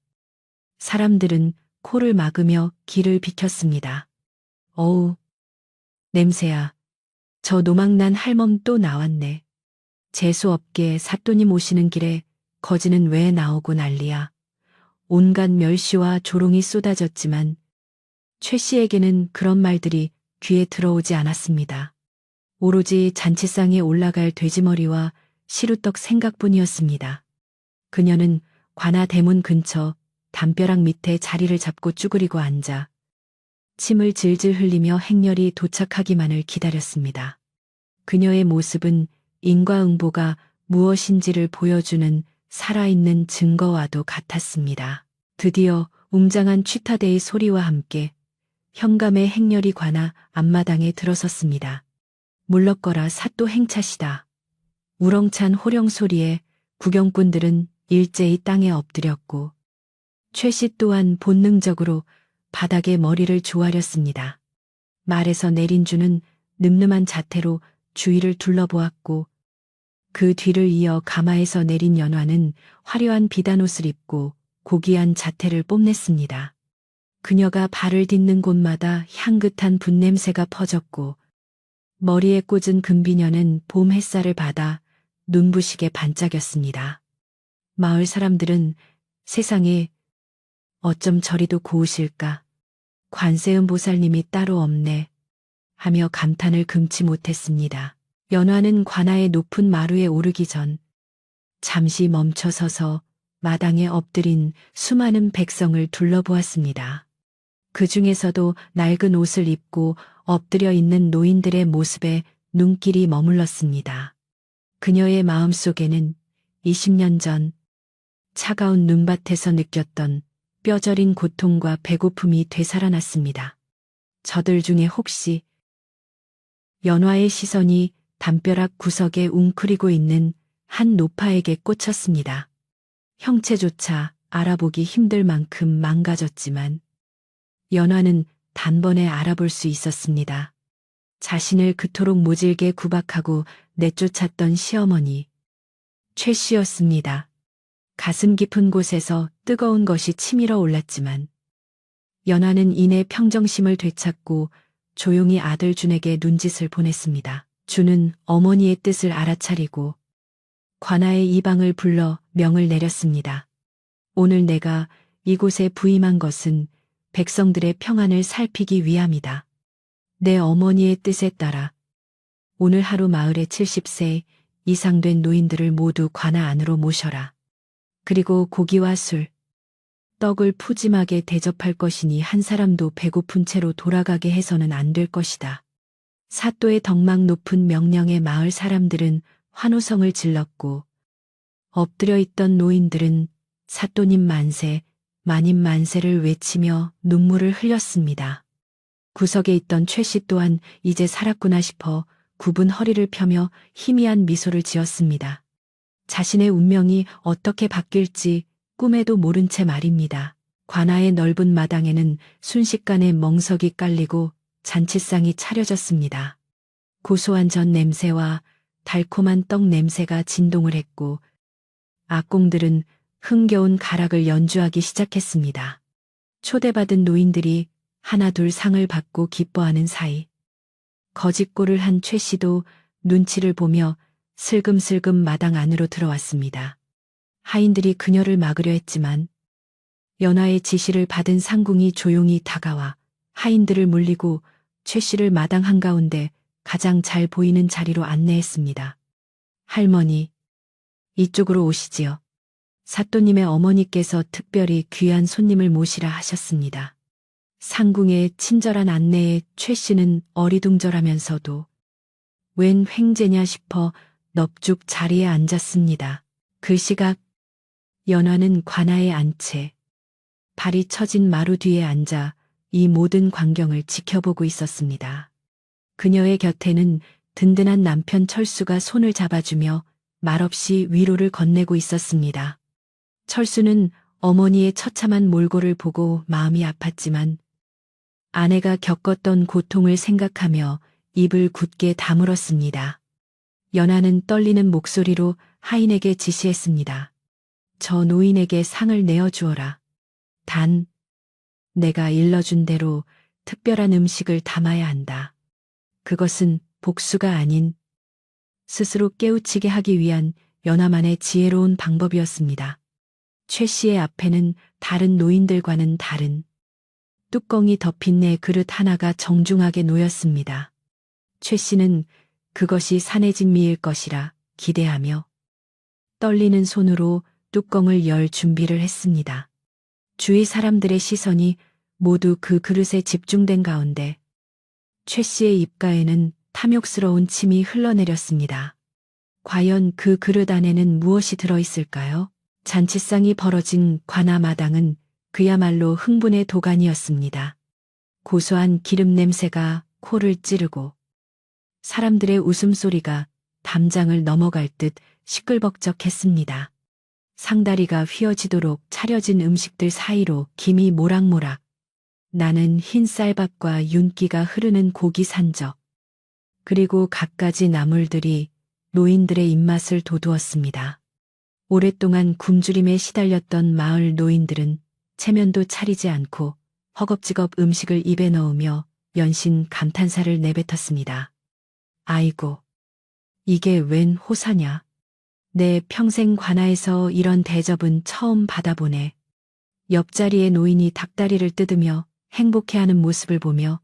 사람들은 코를 막으며 길을 비켰습니다. 어우, 냄새야. 저 노망난 할멈 또 나왔네. 재수없게 사또님 오시는 길에 거지는 왜 나오고 난리야. 온갖 멸시와 조롱이 쏟아졌지만 최 씨에게는 그런 말들이 귀에 들어오지 않았습니다. 오로지 잔치상에 올라갈 돼지머리와 시루떡 생각뿐이었습니다. 그녀는 관아 대문 근처 담벼락 밑에 자리를 잡고 쭈그리고 앉아 침을 질질 흘리며 행렬이 도착하기만을 기다렸습니다. 그녀의 모습은 인과응보가 무엇인지를 보여주는 살아있는 증거와도 같았습니다. 드디어 웅장한 취타대의 소리와 함께 현감의 행렬이 관아 앞마당에 들어섰습니다. 물러거라 사또 행차시다. 우렁찬 호령 소리에 구경꾼들은 일제히 땅에 엎드렸고 최 씨 또한 본능적으로 바닥에 머리를 조아렸습니다. 말에서 내린 주는 늠름한 자태로 주위를 둘러보았고 그 뒤를 이어 가마에서 내린 연화는 화려한 비단옷을 입고 고귀한 자태를 뽐냈습니다. 그녀가 발을 딛는 곳마다 향긋한 분냄새가 퍼졌고 머리에 꽂은 금비녀는 봄 햇살을 받아 눈부시게 반짝였습니다. 마을 사람들은 세상에 어쩜 저리도 고우실까. 관세음 보살님이 따로 없네 하며 감탄을 금치 못했습니다. 연화는 관아의 높은 마루에 오르기 전 잠시 멈춰서서 마당에 엎드린 수많은 백성을 둘러보았습니다. 그 중에서도 낡은 옷을 입고 엎드려 있는 노인들의 모습에 눈길이 머물렀습니다. 그녀의 마음속에는 20년 전 차가운 눈밭에서 느꼈던 뼈저린 고통과 배고픔이 되살아났습니다. 저들 중에 혹시 연화의 시선이 담벼락 구석에 웅크리고 있는 한 노파에게 꽂혔습니다. 형체조차 알아보기 힘들 만큼 망가졌지만 연화는 단번에 알아볼 수 있었습니다. 자신을 그토록 모질게 구박하고 내쫓았던 시어머니 최 씨였습니다. 가슴 깊은 곳에서 뜨거운 것이 치밀어 올랐지만 연화는 이내 평정심을 되찾고 조용히 아들 준에게 눈짓을 보냈습니다. 준은 어머니의 뜻을 알아차리고 관아의 이방을 불러 명을 내렸습니다. 오늘 내가 이곳에 부임한 것은 백성들의 평안을 살피기 위함이다. 내 어머니의 뜻에 따라 오늘 하루 마을의 70세 이상된 노인들을 모두 관아 안으로 모셔라. 그리고 고기와 술, 떡을 푸짐하게 대접할 것이니 한 사람도 배고픈 채로 돌아가게 해서는 안 될 것이다. 사또의 덕망 높은 명령에 마을 사람들은 환호성을 질렀고 엎드려 있던 노인들은 사또님 만세, 마님 만세를 외치며 눈물을 흘렸습니다. 구석에 있던 최 씨 또한 이제 살았구나 싶어 굽은 허리를 펴며 희미한 미소를 지었습니다. 자신의 운명이 어떻게 바뀔지 꿈에도 모른 채 말입니다. 관아의 넓은 마당에는 순식간에 멍석이 깔리고 잔치상이 차려졌습니다. 고소한 전 냄새와 달콤한 떡 냄새가 진동을 했고 악공들은 흥겨운 가락을 연주하기 시작했습니다. 초대받은 노인들이 하나둘 상을 받고 기뻐하는 사이 거짓골을 한 최 씨도 눈치를 보며 슬금슬금 마당 안으로 들어왔습니다. 하인들이 그녀를 막으려 했지만 연하의 지시를 받은 상궁이 조용히 다가와 하인들을 물리고 최 씨를 마당 한가운데 가장 잘 보이는 자리로 안내했습니다. 할머니, 이쪽으로 오시지요. 사또님의 어머니께서 특별히 귀한 손님을 모시라 하셨습니다. 상궁의 친절한 안내에 최 씨는 어리둥절하면서도 웬 횡재냐 싶어 넙죽 자리에 앉았습니다. 그 시각 연화는 관아에 앉채 발이 처진 마루 뒤에 앉아 이 모든 광경을 지켜보고 있었습니다. 그녀의 곁에는 든든한 남편 철수가 손을 잡아주며 말없이 위로를 건네고 있었습니다. 철수는 어머니의 처참한 몰골을 보고 마음이 아팠지만 아내가 겪었던 고통을 생각하며 입을 굳게 다물었습니다. 연하는 떨리는 목소리로 하인에게 지시했습니다. 저 노인에게 상을 내어주어라. 단, 내가 일러준 대로 특별한 음식을 담아야 한다. 그것은 복수가 아닌 스스로 깨우치게 하기 위한 연하만의 지혜로운 방법이었습니다. 최 씨의 앞에는 다른 노인들과는 다른 뚜껑이 덮인 내 그릇 하나가 정중하게 놓였습니다. 최 씨는 그것이 산해진미일 것이라 기대하며 떨리는 손으로 뚜껑을 열 준비를 했습니다. 주위 사람들의 시선이 모두 그 그릇에 집중된 가운데 최 씨의 입가에는 탐욕스러운 침이 흘러내렸습니다. 과연 그 그릇 안에는 무엇이 들어있을까요? 잔치상이 벌어진 관아 마당은 그야말로 흥분의 도가니였습니다. 고소한 기름 냄새가 코를 찌르고 사람들의 웃음소리가 담장을 넘어갈 듯 시끌벅적했습니다. 상다리가 휘어지도록 차려진 음식들 사이로 김이 모락모락 나는 흰 쌀밥과 윤기가 흐르는 고기 산적 그리고 갖가지 나물들이 노인들의 입맛을 돋우었습니다. 오랫동안 굶주림에 시달렸던 마을 노인들은 체면도 차리지 않고 허겁지겁 음식을 입에 넣으며 연신 감탄사를 내뱉었습니다. 아이고, 이게 웬 호사냐. 내 평생 관아에서 이런 대접은 처음 받아보네. 옆자리의 노인이 닭다리를 뜯으며 행복해하는 모습을 보며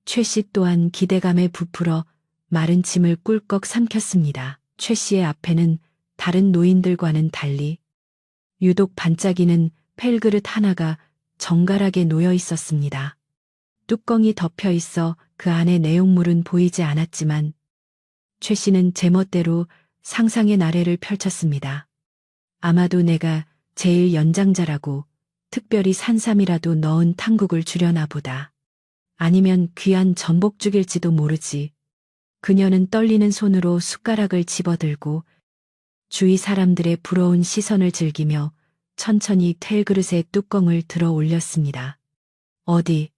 최 씨 또한 기대감에 부풀어 마른 침을 꿀꺽 삼켰습니다. 최 씨의 앞에는 다른 노인들과는 달리 유독 반짝이는 펠그릇 하나가 정갈하게 놓여 있었습니다. 뚜껑이 덮여 있어 그 안의 내용물은 보이지 않았지만 최 씨는 제멋대로 상상의 나래를 펼쳤습니다. 아마도 내가 제일 연장자라고 특별히 산삼이라도 넣은 탕국을 주려나 보다. 아니면 귀한 전복죽일지도 모르지. 그녀는 떨리는 손으로 숟가락을 집어들고 주위 사람들의 부러운 시선을 즐기며 천천히 텔그릇의 뚜껑을 들어 올렸습니다. 어디,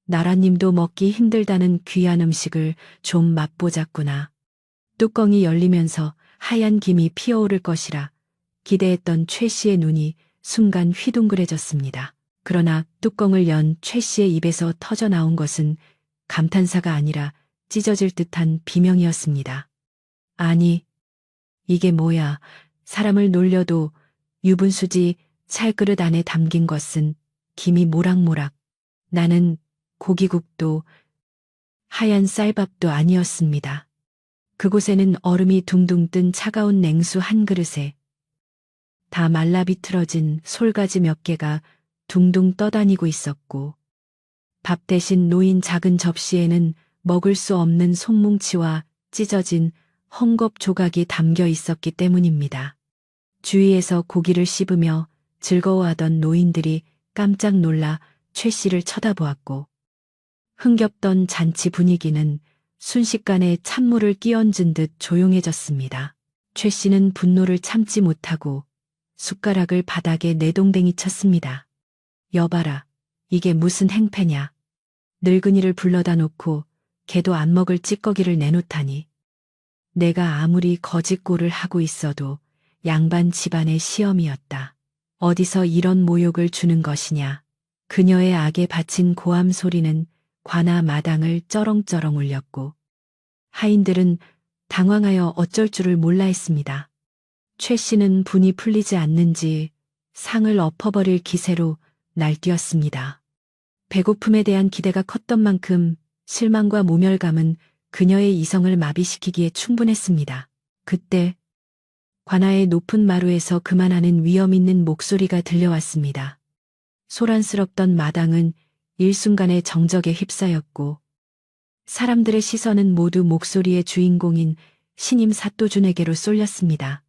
나라님도 먹기 힘들다는 귀한 음식을 좀 맛보자꾸나. 뚜껑이 열리면서 하얀 김이 피어오를 것이라 기대했던 최 씨의 눈이 순간 휘둥그레졌습니다. 그러나 뚜껑을 연 최 씨의 입에서 터져 나온 것은 감탄사가 아니라 찢어질 듯한 비명이었습니다. 아니, 이게 뭐야. 사람을 놀려도 유분수지 찰그릇 안에 담긴 것은 김이 모락모락. 나는 고기국도 하얀 쌀밥도 아니었습니다. 그곳에는 얼음이 둥둥 뜬 차가운 냉수 한 그릇에 다 말라 비틀어진 솔가지 몇 개가 둥둥 떠다니고 있었고, 밥 대신 놓인 작은 접시에는 먹을 수 없는 손뭉치와 찢어진 헝겊 조각이 담겨 있었기 때문입니다. 주위에서 고기를 씹으며 즐거워하던 노인들이 깜짝 놀라 최 씨를 쳐다보았고, 흥겹던 잔치 분위기는 순식간에 찬물을 끼얹은 듯 조용해졌습니다. 최 씨는 분노를 참지 못하고 숟가락을 바닥에 내동댕이 쳤습니다. 여봐라, 이게 무슨 행패냐. 늙은이를 불러다 놓고 걔도 안 먹을 찌꺼기를 내놓다니. 내가 아무리 거짓골을 하고 있어도 양반 집안의 시험이었다. 어디서 이런 모욕을 주는 것이냐. 그녀의 악에 바친 고함 소리는 관아 마당을 쩌렁쩌렁 울렸고, 하인들은 당황하여 어쩔 줄을 몰라 했습니다. 최 씨는 분이 풀리지 않는지 상을 엎어버릴 기세로 날뛰었습니다. 배고픔에 대한 기대가 컸던 만큼 실망과 모멸감은 그녀의 이성을 마비시키기에 충분했습니다. 그때 관아의 높은 마루에서 그만하는 위험 있는 목소리가 들려왔습니다. 소란스럽던 마당은 일순간에 정적에 휩싸였고, 사람들의 시선은 모두 목소리의 주인공인 신임 사또준에게로 쏠렸습니다.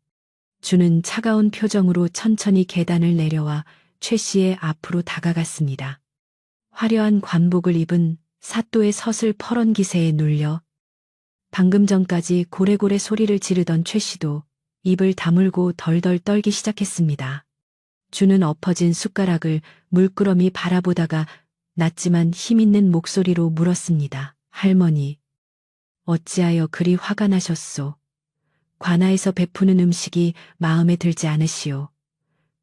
준은 차가운 표정으로 천천히 계단을 내려와 최 씨의 앞으로 다가갔습니다. 화려한 관복을 입은 사또의 서슬 퍼런 기세에 눌려 방금 전까지 고래고래 소리를 지르던 최 씨도 입을 다물고 덜덜 떨기 시작했습니다. 준은 엎어진 숟가락을 물끄러미 바라보다가 낮지만 힘있는 목소리로 물었습니다. 할머니, 어찌하여 그리 화가 나셨소? 관아에서 베푸는 음식이 마음에 들지 않으시오.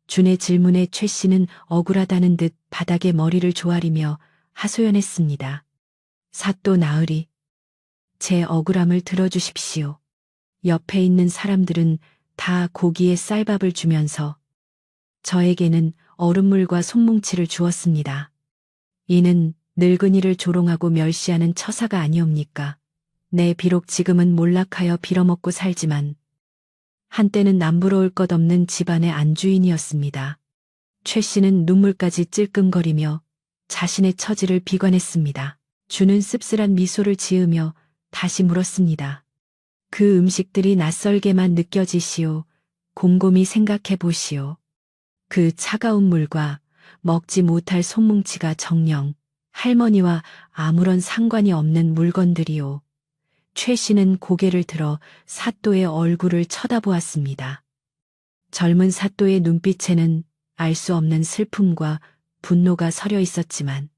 준의 질문에 최 씨는 억울하다는 듯 바닥에 머리를 조아리며 하소연했습니다. 사또 나으리, 제 억울함을 들어주십시오. 옆에 있는 사람들은 다 고기에 쌀밥을 주면서 저에게는 얼음물과 손뭉치를 주었습니다. 이는 늙은이를 조롱하고 멸시하는 처사가 아니옵니까? 네, 비록 지금은 몰락하여 빌어먹고 살지만 한때는 남부러울 것 없는 집안의 안주인이었습니다. 최 씨는 눈물까지 찔끔거리며 자신의 처지를 비관했습니다. 주는 씁쓸한 미소를 지으며 다시 물었습니다. 그 음식들이 낯설게만 느껴지시오. 곰곰이 생각해 보시오. 그 차가운 물과 먹지 못할 손뭉치가 정녕 할머니와 아무런 상관이 없는 물건들이오. 최 씨는 고개를 들어 사또의 얼굴을 쳐다보았습니다. 젊은 사또의 눈빛에는 알 수 없는 슬픔과 분노가 서려 있었지만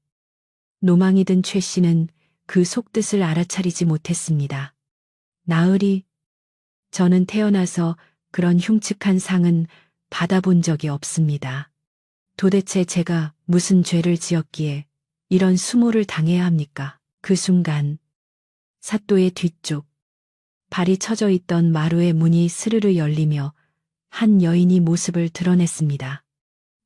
노망이 든 최 씨는 그 속뜻을 알아차리지 못했습니다. 나으리, 저는 태어나서 그런 흉측한 상은 받아본 적이 없습니다. 도대체 제가 무슨 죄를 지었기에 이런 수모를 당해야 합니까? 그 순간 사또의 뒤쪽 발이 쳐져 있던 마루의 문이 스르르 열리며 한 여인이 모습을 드러냈습니다.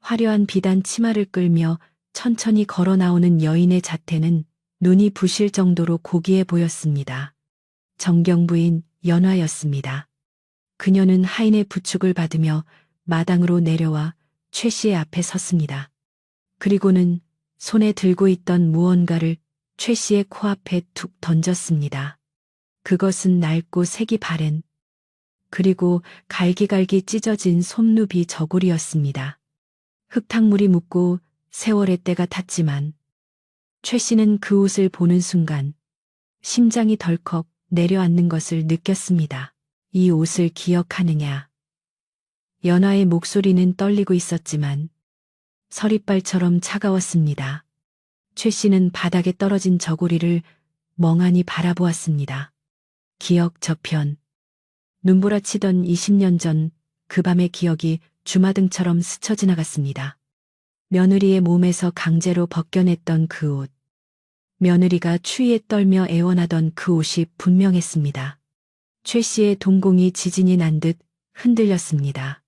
화려한 비단 치마를 끌며 천천히 걸어 나오는 여인의 자태는 눈이 부실 정도로 고귀해 보였습니다. 정경부인 연화였습니다. 그녀는 하인의 부축을 받으며 마당으로 내려와 최 씨의 앞에 섰습니다. 그리고는 손에 들고 있던 무언가를 최 씨의 코앞에 툭 던졌습니다. 그것은 낡고 색이 바랜, 그리고 갈기갈기 찢어진 솜루비 저고리였습니다. 흙탕물이 묻고 세월의 때가 탔지만 최 씨는 그 옷을 보는 순간 심장이 덜컥 내려앉는 것을 느꼈습니다. 이 옷을 기억하느냐? 연화의 목소리는 떨리고 있었지만 서리발처럼 차가웠습니다. 최 씨는 바닥에 떨어진 저고리를 멍하니 바라보았습니다. 기억 저편. 눈보라치던 20년 전 그 밤의 기억이 주마등처럼 스쳐 지나갔습니다. 며느리의 몸에서 강제로 벗겨냈던 그 옷. 며느리가 추위에 떨며 애원하던 그 옷이 분명했습니다. 최 씨의 동공이 지진이 난 듯 흔들렸습니다.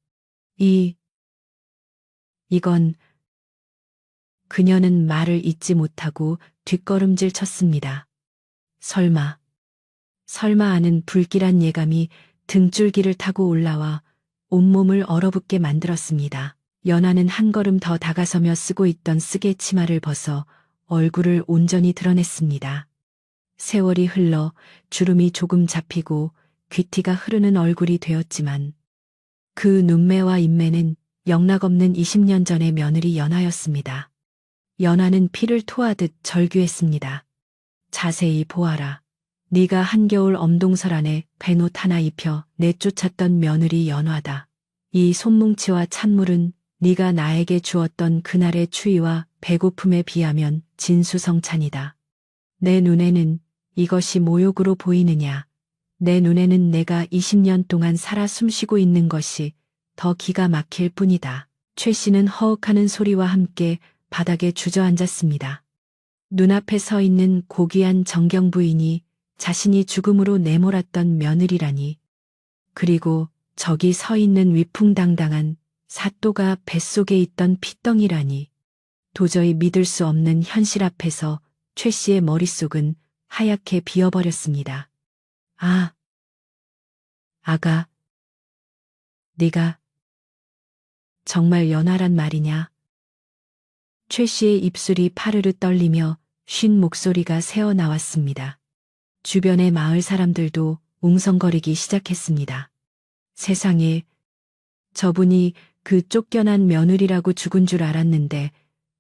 이건... 그녀는 말을 잇지 못하고 뒷걸음질 쳤습니다. 설마 설마 하는 불길한 예감이 등줄기를 타고 올라와 온몸을 얼어붙게 만들었습니다. 연하는 한 걸음 더 다가서며 쓰고 있던 쓰개 치마를 벗어 얼굴을 온전히 드러냈습니다. 세월이 흘러 주름이 조금 잡히고 귀티가 흐르는 얼굴이 되었지만 그 눈매와 인매는 영락없는 20년 전의 며느리 연하였습니다. 연하는 피를 토하듯 절규했습니다. 자세히 보아라. 네가 한겨울 엄동설 안에 배옷 하나 입혀 내쫓았던 며느리 연화다. 이 손뭉치와 찬물은 네가 나에게 주었던 그날의 추위와 배고픔에 비하면 진수성찬이다. 내 눈에는 이것이 모욕으로 보이느냐. 내 눈에는 내가 20년 동안 살아 숨쉬고 있는 것이 더 기가 막힐 뿐이다. 최 씨는 허욱하는 소리와 함께 바닥에 주저앉았습니다. 눈앞에 서 있는 고귀한 정경 부인이 자신이 죽음으로 내몰았던 며느리라니. 그리고 저기 서 있는 위풍당당한 사또가 뱃속에 있던 핏덩이라니. 도저히 믿을 수 없는 현실 앞에서 최 씨의 머릿속은 하얗게 비어버렸습니다. 아, 아가, 네가 정말 연하란 말이냐? 최 씨의 입술이 파르르 떨리며 쉰 목소리가 새어나왔습니다. 주변의 마을 사람들도 웅성거리기 시작했습니다. 세상에, 저분이 그 쫓겨난 며느리라고 죽은 줄 알았는데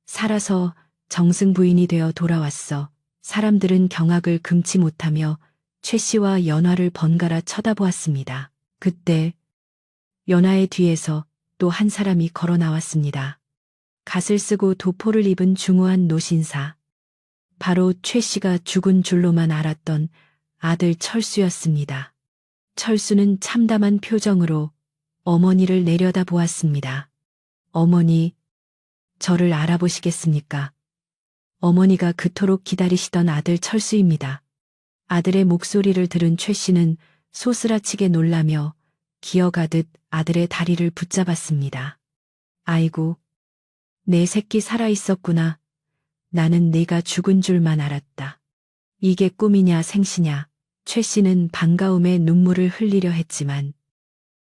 살아서 정승 부인이 되어 돌아왔어. 사람들은 경악을 금치 못하며 최 씨와 연화를 번갈아 쳐다보았습니다. 그때 연화의 뒤에서 또 한 사람이 걸어 나왔습니다. 갓을 쓰고 도포를 입은 중후한 노신사. 바로 최 씨가 죽은 줄로만 알았던 아들 철수였습니다. 철수는 참담한 표정으로 어머니를 내려다보았습니다. 어머니, 저를 알아보시겠습니까? 어머니가 그토록 기다리시던 아들 철수입니다. 아들의 목소리를 들은 최 씨는 소스라치게 놀라며 기어가듯 아들의 다리를 붙잡았습니다. 아이고, 내 새끼 살아있었구나. 나는 네가 죽은 줄만 알았다. 이게 꿈이냐 생시냐. 최 씨는 반가움에 눈물을 흘리려 했지만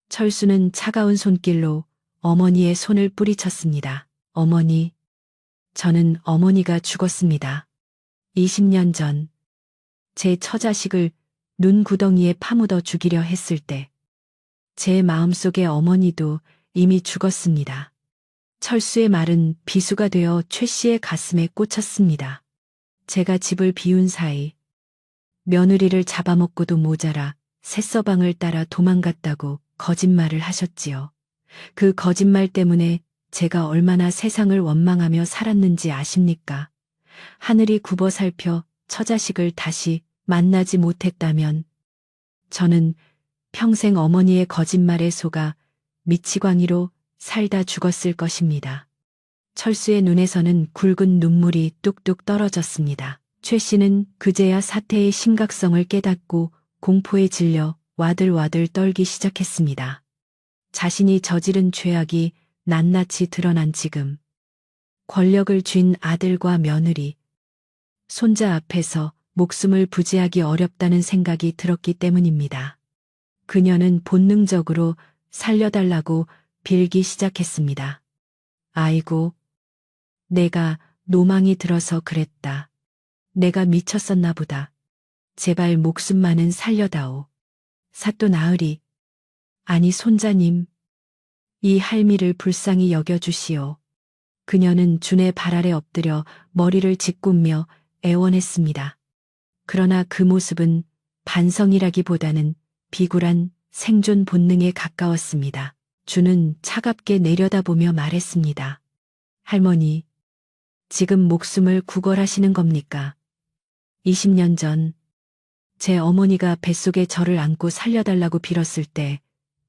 철수는 차가운 손길로 어머니의 손을 뿌리쳤습니다. 어머니, 저는 어머니가 죽었습니다. 20년 전 제 처자식을 눈구덩이에 파묻어 죽이려 했을 때 제 마음속의 어머니도 이미 죽었습니다. 철수의 말은 비수가 되어 최 씨의 가슴에 꽂혔습니다. 제가 집을 비운 사이 며느리를 잡아먹고도 모자라 새서방을 따라 도망갔다고 거짓말을 하셨지요. 그 거짓말 때문에 제가 얼마나 세상을 원망하며 살았는지 아십니까? 하늘이 굽어 살펴 처자식을 다시 만나지 못했다면 저는 평생 어머니의 거짓말에 속아 미치광이로 살다 죽었을 것입니다. 철수의 눈에서는 굵은 눈물이 뚝뚝 떨어졌습니다. 최 씨는 그제야 사태의 심각성을 깨닫고 공포에 질려 와들와들 떨기 시작했습니다. 자신이 저지른 죄악이 낱낱이 드러난 지금 권력을 쥔 아들과 며느리, 손자 앞에서 목숨을 부지하기 어렵다는 생각이 들었기 때문입니다. 그녀는 본능적으로 살려달라고 빌기 시작했습니다. 아이고, 내가 노망이 들어서 그랬다. 내가 미쳤었나 보다. 제발 목숨만은 살려다오. 사또 나으리, 아니 손자님, 이 할미를 불쌍히 여겨주시오. 그녀는 준의 발 아래 엎드려 머리를 짓궂며 애원했습니다. 그러나 그 모습은 반성이라기보다는 비굴한 생존 본능에 가까웠습니다. 준은 차갑게 내려다보며 말했습니다. 할머니, 지금 목숨을 구걸하시는 겁니까? 20년 전 제 어머니가 뱃속에 저를 안고 살려달라고 빌었을 때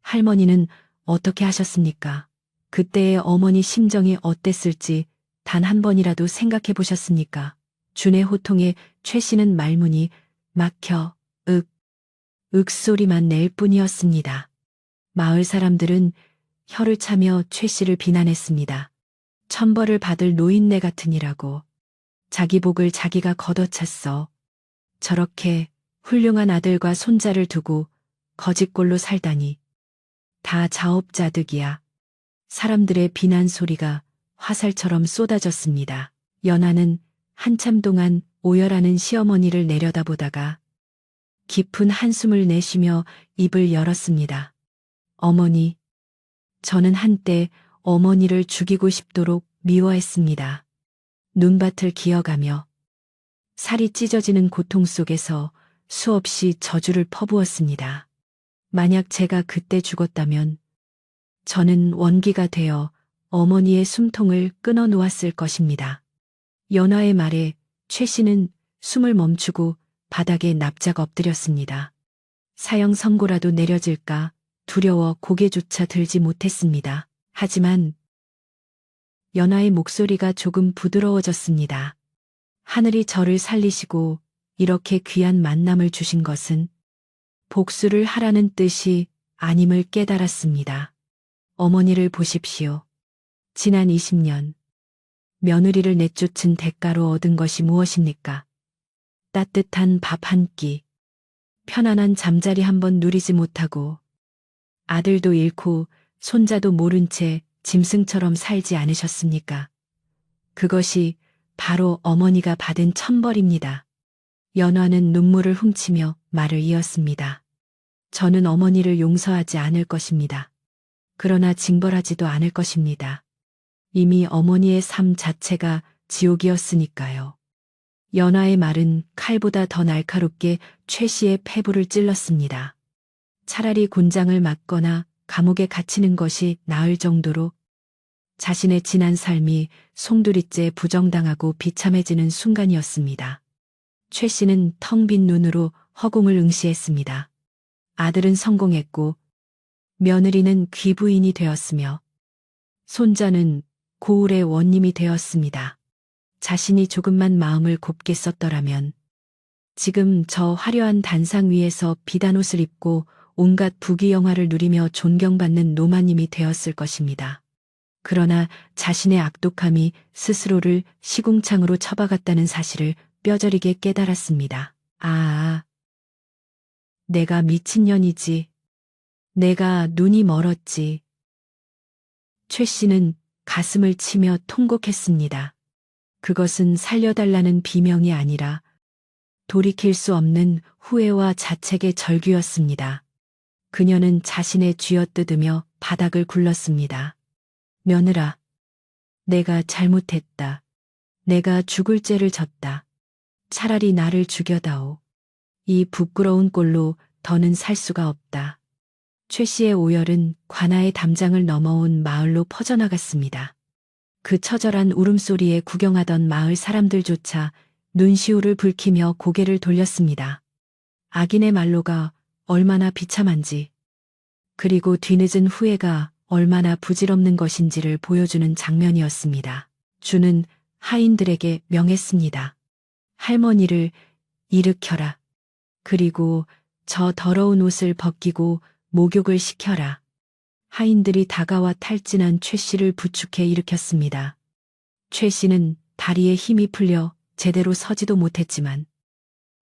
할머니는 어떻게 하셨습니까? 그때의 어머니 심정이 어땠을지 단 한 번이라도 생각해 보셨습니까? 준의 호통에 최 씨는 말문이 막혀 윽 소리만 낼 뿐이었습니다. 마을 사람들은 혀를 차며 최 씨를 비난했습니다. 천벌을 받을 노인네 같으니라고. 자기 복을 자기가 걷어찼어. 저렇게 훌륭한 아들과 손자를 두고 거짓골로 살다니. 다 자업자득이야. 사람들의 비난 소리가 화살처럼 쏟아졌습니다. 연하는 한참 동안 오열하는 시어머니를 내려다보다가 깊은 한숨을 내쉬며 입을 열었습니다. 어머니, 저는 한때 어머니를 죽이고 싶도록 미워했습니다. 눈밭을 기어가며 살이 찢어지는 고통 속에서 수없이 저주를 퍼부었습니다. 만약 제가 그때 죽었다면 저는 원기가 되어 어머니의 숨통을 끊어 놓았을 것입니다. 연화의 말에 최 씨는 숨을 멈추고 바닥에 납작 엎드렸습니다. 사형 선고라도 내려질까 두려워 고개조차 들지 못했습니다. 하지만 연화의 목소리가 조금 부드러워졌습니다. 하늘이 저를 살리시고 이렇게 귀한 만남을 주신 것은 복수를 하라는 뜻이 아님을 깨달았습니다. 어머니를 보십시오. 지난 20년 며느리를 내쫓은 대가로 얻은 것이 무엇입니까? 따뜻한 밥 한 끼, 편안한 잠자리 한번 누리지 못하고 아들도 잃고 손자도 모른 채 짐승처럼 살지 않으셨습니까? 그것이 바로 어머니가 받은 천벌입니다. 연화는 눈물을 훔치며 말을 이었습니다. 저는 어머니를 용서하지 않을 것입니다. 그러나 징벌하지도 않을 것입니다. 이미 어머니의 삶 자체가 지옥이었으니까요. 연화의 말은 칼보다 더 날카롭게 최 씨의 폐부를 찔렀습니다. 차라리 곤장을 맞거나 감옥에 갇히는 것이 나을 정도로 자신의 지난 삶이 송두리째 부정당하고 비참해지는 순간이었습니다. 최 씨는 텅 빈 눈으로 허공을 응시했습니다. 아들은 성공했고 며느리는 귀부인이 되었으며 손자는 고을의 원님이 되었습니다. 자신이 조금만 마음을 곱게 썼더라면 지금 저 화려한 단상 위에서 비단옷을 입고 온갖 부귀영화를 누리며 존경받는 노마님이 되었을 것입니다. 그러나 자신의 악독함이 스스로를 시궁창으로 처박았다는 사실을 뼈저리게 깨달았습니다. 내가 미친년이지. 내가 눈이 멀었지. 최 씨는 가슴을 치며 통곡했습니다. 그것은 살려달라는 비명이 아니라 돌이킬 수 없는 후회와 자책의 절규였습니다. 그녀는 자신의 쥐어뜯으며 바닥을 굴렀습니다. 며느라, 내가 잘못했다. 내가 죽을 죄를 졌다. 차라리 나를 죽여다오. 이 부끄러운 꼴로 더는 살 수가 없다. 최 씨의 오열은 관아의 담장을 넘어온 마을로 퍼져나갔습니다. 그 처절한 울음소리에 구경하던 마을 사람들조차 눈시울을 붉히며 고개를 돌렸습니다. 악인의 말로가 얼마나 비참한지, 그리고 뒤늦은 후회가 얼마나 부질없는 것인지를 보여주는 장면이었습니다. 주는 하인들에게 명했습니다. 할머니를 일으켜라. 그리고 저 더러운 옷을 벗기고 목욕을 시켜라. 하인들이 다가와 탈진한 최 씨를 부축해 일으켰습니다. 최 씨는 다리에 힘이 풀려 제대로 서지도 못했지만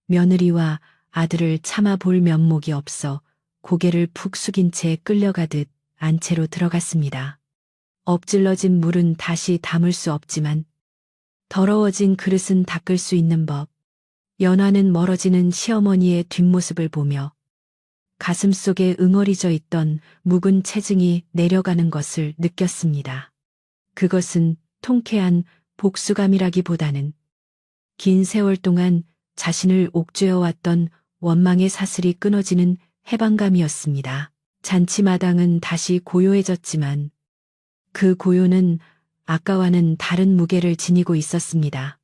며느리와 아들을 참아 볼 면목이 없어 고개를 푹 숙인 채 끌려가듯 안채로 들어갔습니다. 엎질러진 물은 다시 담을 수 없지만 더러워진 그릇은 닦을 수 있는 법. 연화는 멀어지는 시어머니의 뒷모습을 보며 가슴속에 응어리져 있던 묵은 체증이 내려가는 것을 느꼈습니다. 그것은 통쾌한 복수감이라기보다는 긴 세월 동안 자신을 옥죄어왔던 원망의 사슬이 끊어지는 해방감이었습니다. 잔치마당은 다시 고요해졌지만 그 고요는 아까와는 다른 무게를 지니고 있었습니다.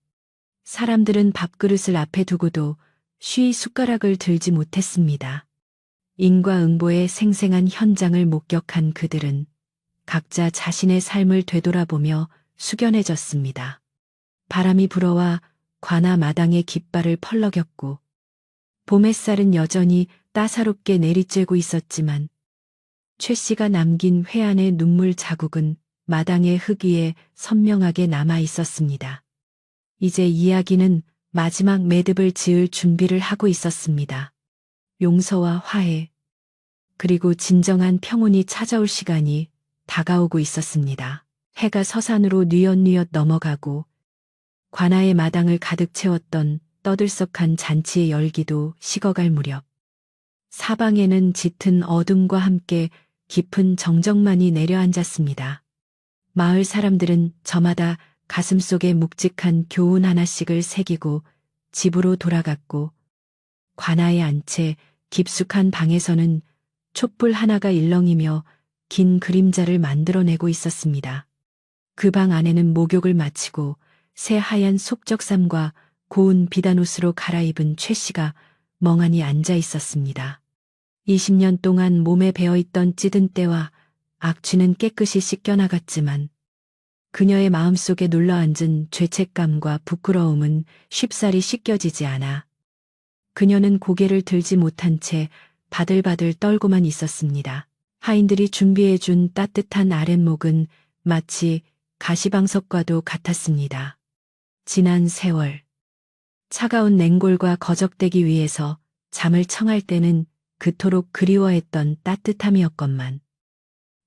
사람들은 밥그릇을 앞에 두고도 쉬이 숟가락을 들지 못했습니다. 인과응보의 생생한 현장을 목격한 그들은 각자 자신의 삶을 되돌아보며 숙연해졌습니다. 바람이 불어와 관아 마당의 깃발을 펄럭였고 봄 햇살은 여전히 따사롭게 내리쬐고 있었지만 최 씨가 남긴 회한의 눈물 자국은 마당의 흙 위에 선명하게 남아 있었습니다. 이제 이야기는 마지막 매듭을 지을 준비를 하고 있었습니다. 용서와 화해, 그리고 진정한 평온이 찾아올 시간이 다가오고 있었습니다. 해가 서산으로 뉘엿뉘엿 넘어가고 관아의 마당을 가득 채웠던 떠들썩한 잔치의 열기도 식어갈 무렵 사방에는 짙은 어둠과 함께 깊은 정적만이 내려앉았습니다. 마을 사람들은 저마다 가슴속에 묵직한 교훈 하나씩을 새기고 집으로 돌아갔고 관아에 앉채 깊숙한 방에서는 촛불 하나가 일렁이며 긴 그림자를 만들어내고 있었습니다. 그 방 안에는 목욕을 마치고 새 하얀 속적삼과 고운 비단옷으로 갈아입은 최 씨가 멍하니 앉아 있었습니다. 20년 동안 몸에 배어있던 찌든 때와 악취는 깨끗이 씻겨나갔지만 그녀의 마음속에 눌러앉은 죄책감과 부끄러움은 쉽사리 씻겨지지 않아 그녀는 고개를 들지 못한 채 바들바들 떨고만 있었습니다. 하인들이 준비해준 따뜻한 아랫목은 마치 가시방석과도 같았습니다. 지난 세월, 차가운 냉골과 거적대기 위에서 잠을 청할 때는 그토록 그리워했던 따뜻함이었건만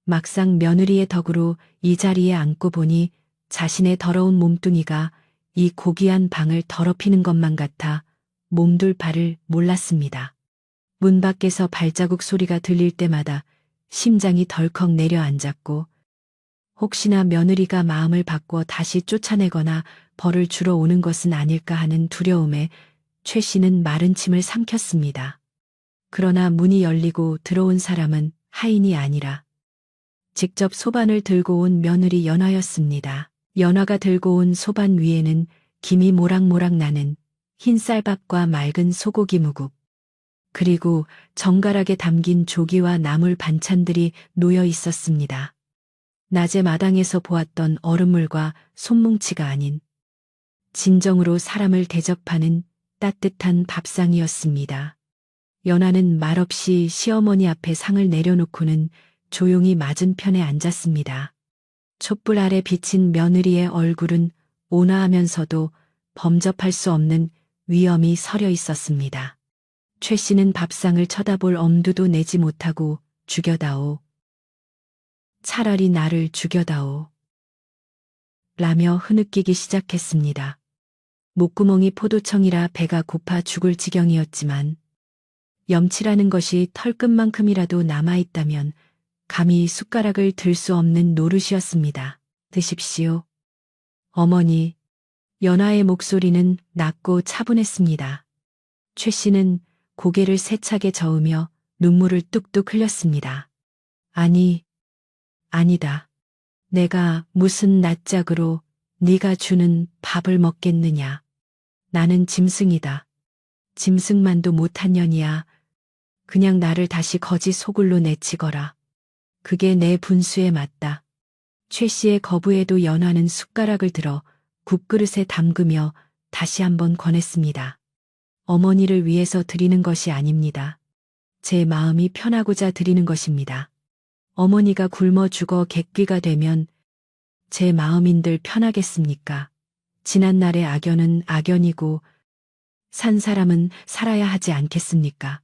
막상 며느리의 덕으로 이 자리에 앉고 보니 자신의 더러운 몸뚱이가 이 고귀한 방을 더럽히는 것만 같아 몸둘 바를 몰랐습니다. 문 밖에서 발자국 소리가 들릴 때마다 심장이 덜컥 내려앉았고 혹시나 며느리가 마음을 바꿔 다시 쫓아내거나 벌을 주러 오는 것은 아닐까 하는 두려움에 최 씨는 마른 침을 삼켰습니다. 그러나 문이 열리고 들어온 사람은 하인이 아니라 직접 소반을 들고 온 며느리 연화였습니다. 연화가 들고 온 소반 위에는 김이 모락모락 나는 흰 쌀밥과 맑은 소고기 무국, 그리고 정갈하게 담긴 조기와 나물 반찬들이 놓여 있었습니다. 낮에 마당에서 보았던 얼음물과 손뭉치가 아닌 진정으로 사람을 대접하는 따뜻한 밥상이었습니다. 연화는 말없이 시어머니 앞에 상을 내려놓고는 조용히 맞은편에 앉았습니다. 촛불 아래 비친 며느리의 얼굴은 온화하면서도 범접할 수 없는 위엄이 서려 있었습니다. 최 씨는 밥상을 쳐다볼 엄두도 내지 못하고 죽여다오. 차라리 나를 죽여다오. 라며 흐느끼기 시작했습니다. 목구멍이 포도청이라 배가 고파 죽을 지경이었지만 염치라는 것이 털끝만큼이라도 남아있다면 감히 숟가락을 들 수 없는 노릇이었습니다. 드십시오. 어머니, 연화의 목소리는 낮고 차분했습니다. 최 씨는 고개를 세차게 저으며 눈물을 뚝뚝 흘렸습니다. 아니, 아니다. 내가 무슨 낯짝으로 네가 주는 밥을 먹겠느냐. 나는 짐승이다. 짐승만도 못한 년이야. 그냥 나를 다시 거지 소굴로 내치거라. 그게 내 분수에 맞다. 최 씨의 거부에도 연화는 숟가락을 들어 국그릇에 담그며 다시 한번 권했습니다. 어머니를 위해서 드리는 것이 아닙니다. 제 마음이 편하고자 드리는 것입니다. 어머니가 굶어 죽어 객귀가 되면 제 마음인들 편하겠습니까? 지난날의 악연은 악연이고 산 사람은 살아야 하지 않겠습니까?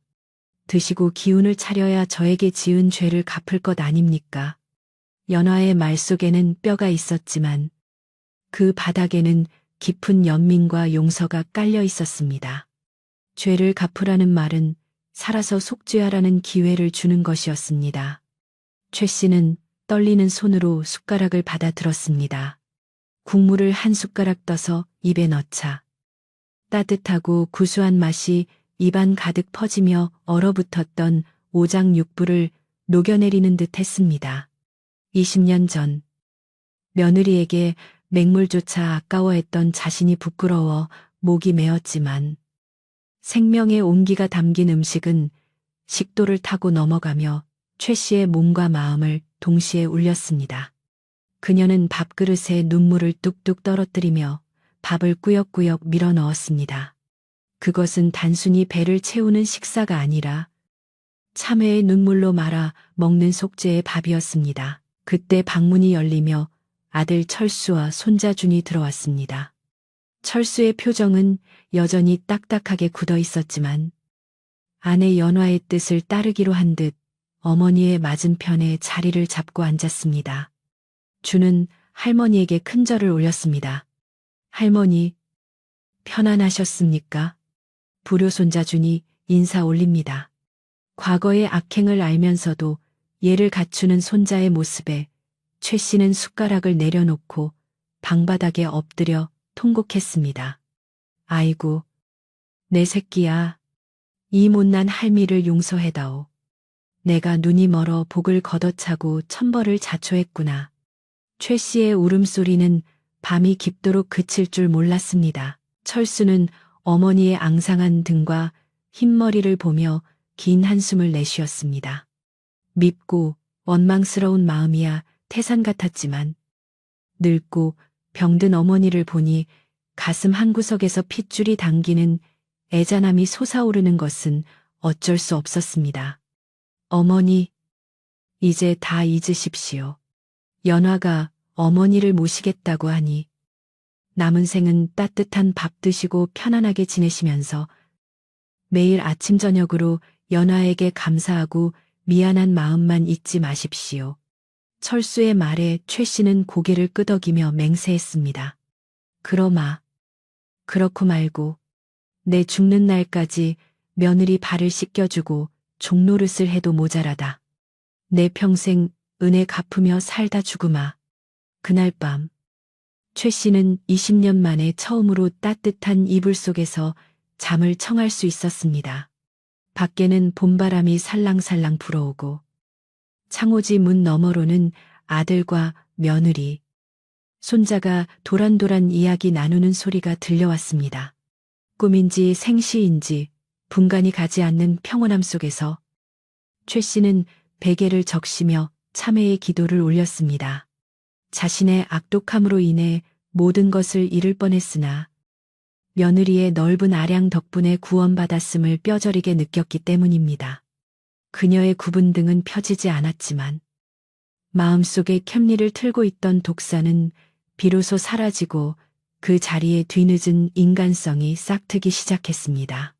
드시고 기운을 차려야 저에게 지은 죄를 갚을 것 아닙니까? 연화의 말 속에는 뼈가 있었지만 그 바닥에는 깊은 연민과 용서가 깔려 있었습니다. 죄를 갚으라는 말은 살아서 속죄하라는 기회를 주는 것이었습니다. 최 씨는 떨리는 손으로 숟가락을 받아 들었습니다. 국물을 한 숟가락 떠서 입에 넣자 따뜻하고 구수한 맛이 입안 가득 퍼지며 얼어붙었던 오장육부를 녹여내리는 듯 했습니다. 20년 전 며느리에게 맹물조차 아까워했던 자신이 부끄러워 목이 메었지만 생명의 온기가 담긴 음식은 식도를 타고 넘어가며 최 씨의 몸과 마음을 동시에 울렸습니다. 그녀는 밥그릇에 눈물을 뚝뚝 떨어뜨리며 밥을 꾸역꾸역 밀어 넣었습니다. 그것은 단순히 배를 채우는 식사가 아니라 참회의 눈물로 말아 먹는 속죄의 밥이었습니다. 그때 방문이 열리며 아들 철수와 손자 준이 들어왔습니다. 철수의 표정은 여전히 딱딱하게 굳어 있었지만 아내 연화의 뜻을 따르기로 한 듯 어머니의 맞은편에 자리를 잡고 앉았습니다. 주는 할머니에게 큰 절을 올렸습니다. 할머니, 편안하셨습니까? 불효손자 준이 인사 올립니다. 과거의 악행을 알면서도 예를 갖추는 손자의 모습에 최 씨는 숟가락을 내려놓고 방바닥에 엎드려 통곡했습니다. 아이고, 내 새끼야. 이 못난 할미를 용서해다오. 내가 눈이 멀어 복을 걷어차고 천벌을 자초했구나. 최 씨의 울음소리는 밤이 깊도록 그칠 줄 몰랐습니다. 철수는 어머니의 앙상한 등과 흰머리를 보며 긴 한숨을 내쉬었습니다. 밉고 원망스러운 마음이야 태산 같았지만 늙고 병든 어머니를 보니 가슴 한구석에서 핏줄이 당기는 애잔함이 솟아오르는 것은 어쩔 수 없었습니다. 어머니, 이제 다 잊으십시오. 연화가 어머니를 모시겠다고 하니 남은 생은 따뜻한 밥 드시고 편안하게 지내시면서 매일 아침 저녁으로 연화에게 감사하고 미안한 마음만 잊지 마십시오. 철수의 말에 최 씨는 고개를 끄덕이며 맹세했습니다. 그러마. 그렇고 말고 내 죽는 날까지 며느리 발을 씻겨주고 종노릇을 해도 모자라다. 내 평생 은혜 갚으며 살다 죽으마. 그날 밤 최 씨는 20년 만에 처음으로 따뜻한 이불 속에서 잠을 청할 수 있었습니다. 밖에는 봄바람이 살랑살랑 불어오고 창호지 문 너머로는 아들과 며느리, 손자가 도란도란 이야기 나누는 소리가 들려왔습니다. 꿈인지 생시인지 분간이 가지 않는 평온함 속에서 최 씨는 베개를 적시며 참회의 기도를 올렸습니다. 자신의 악독함으로 인해 모든 것을 잃을 뻔했으나 며느리의 넓은 아량 덕분에 구원받았음을 뼈저리게 느꼈기 때문입니다. 그녀의 굽은 등은 펴지지 않았지만 마음속에 켬리를 틀고 있던 독사는 비로소 사라지고 그 자리에 뒤늦은 인간성이 싹트기 시작했습니다.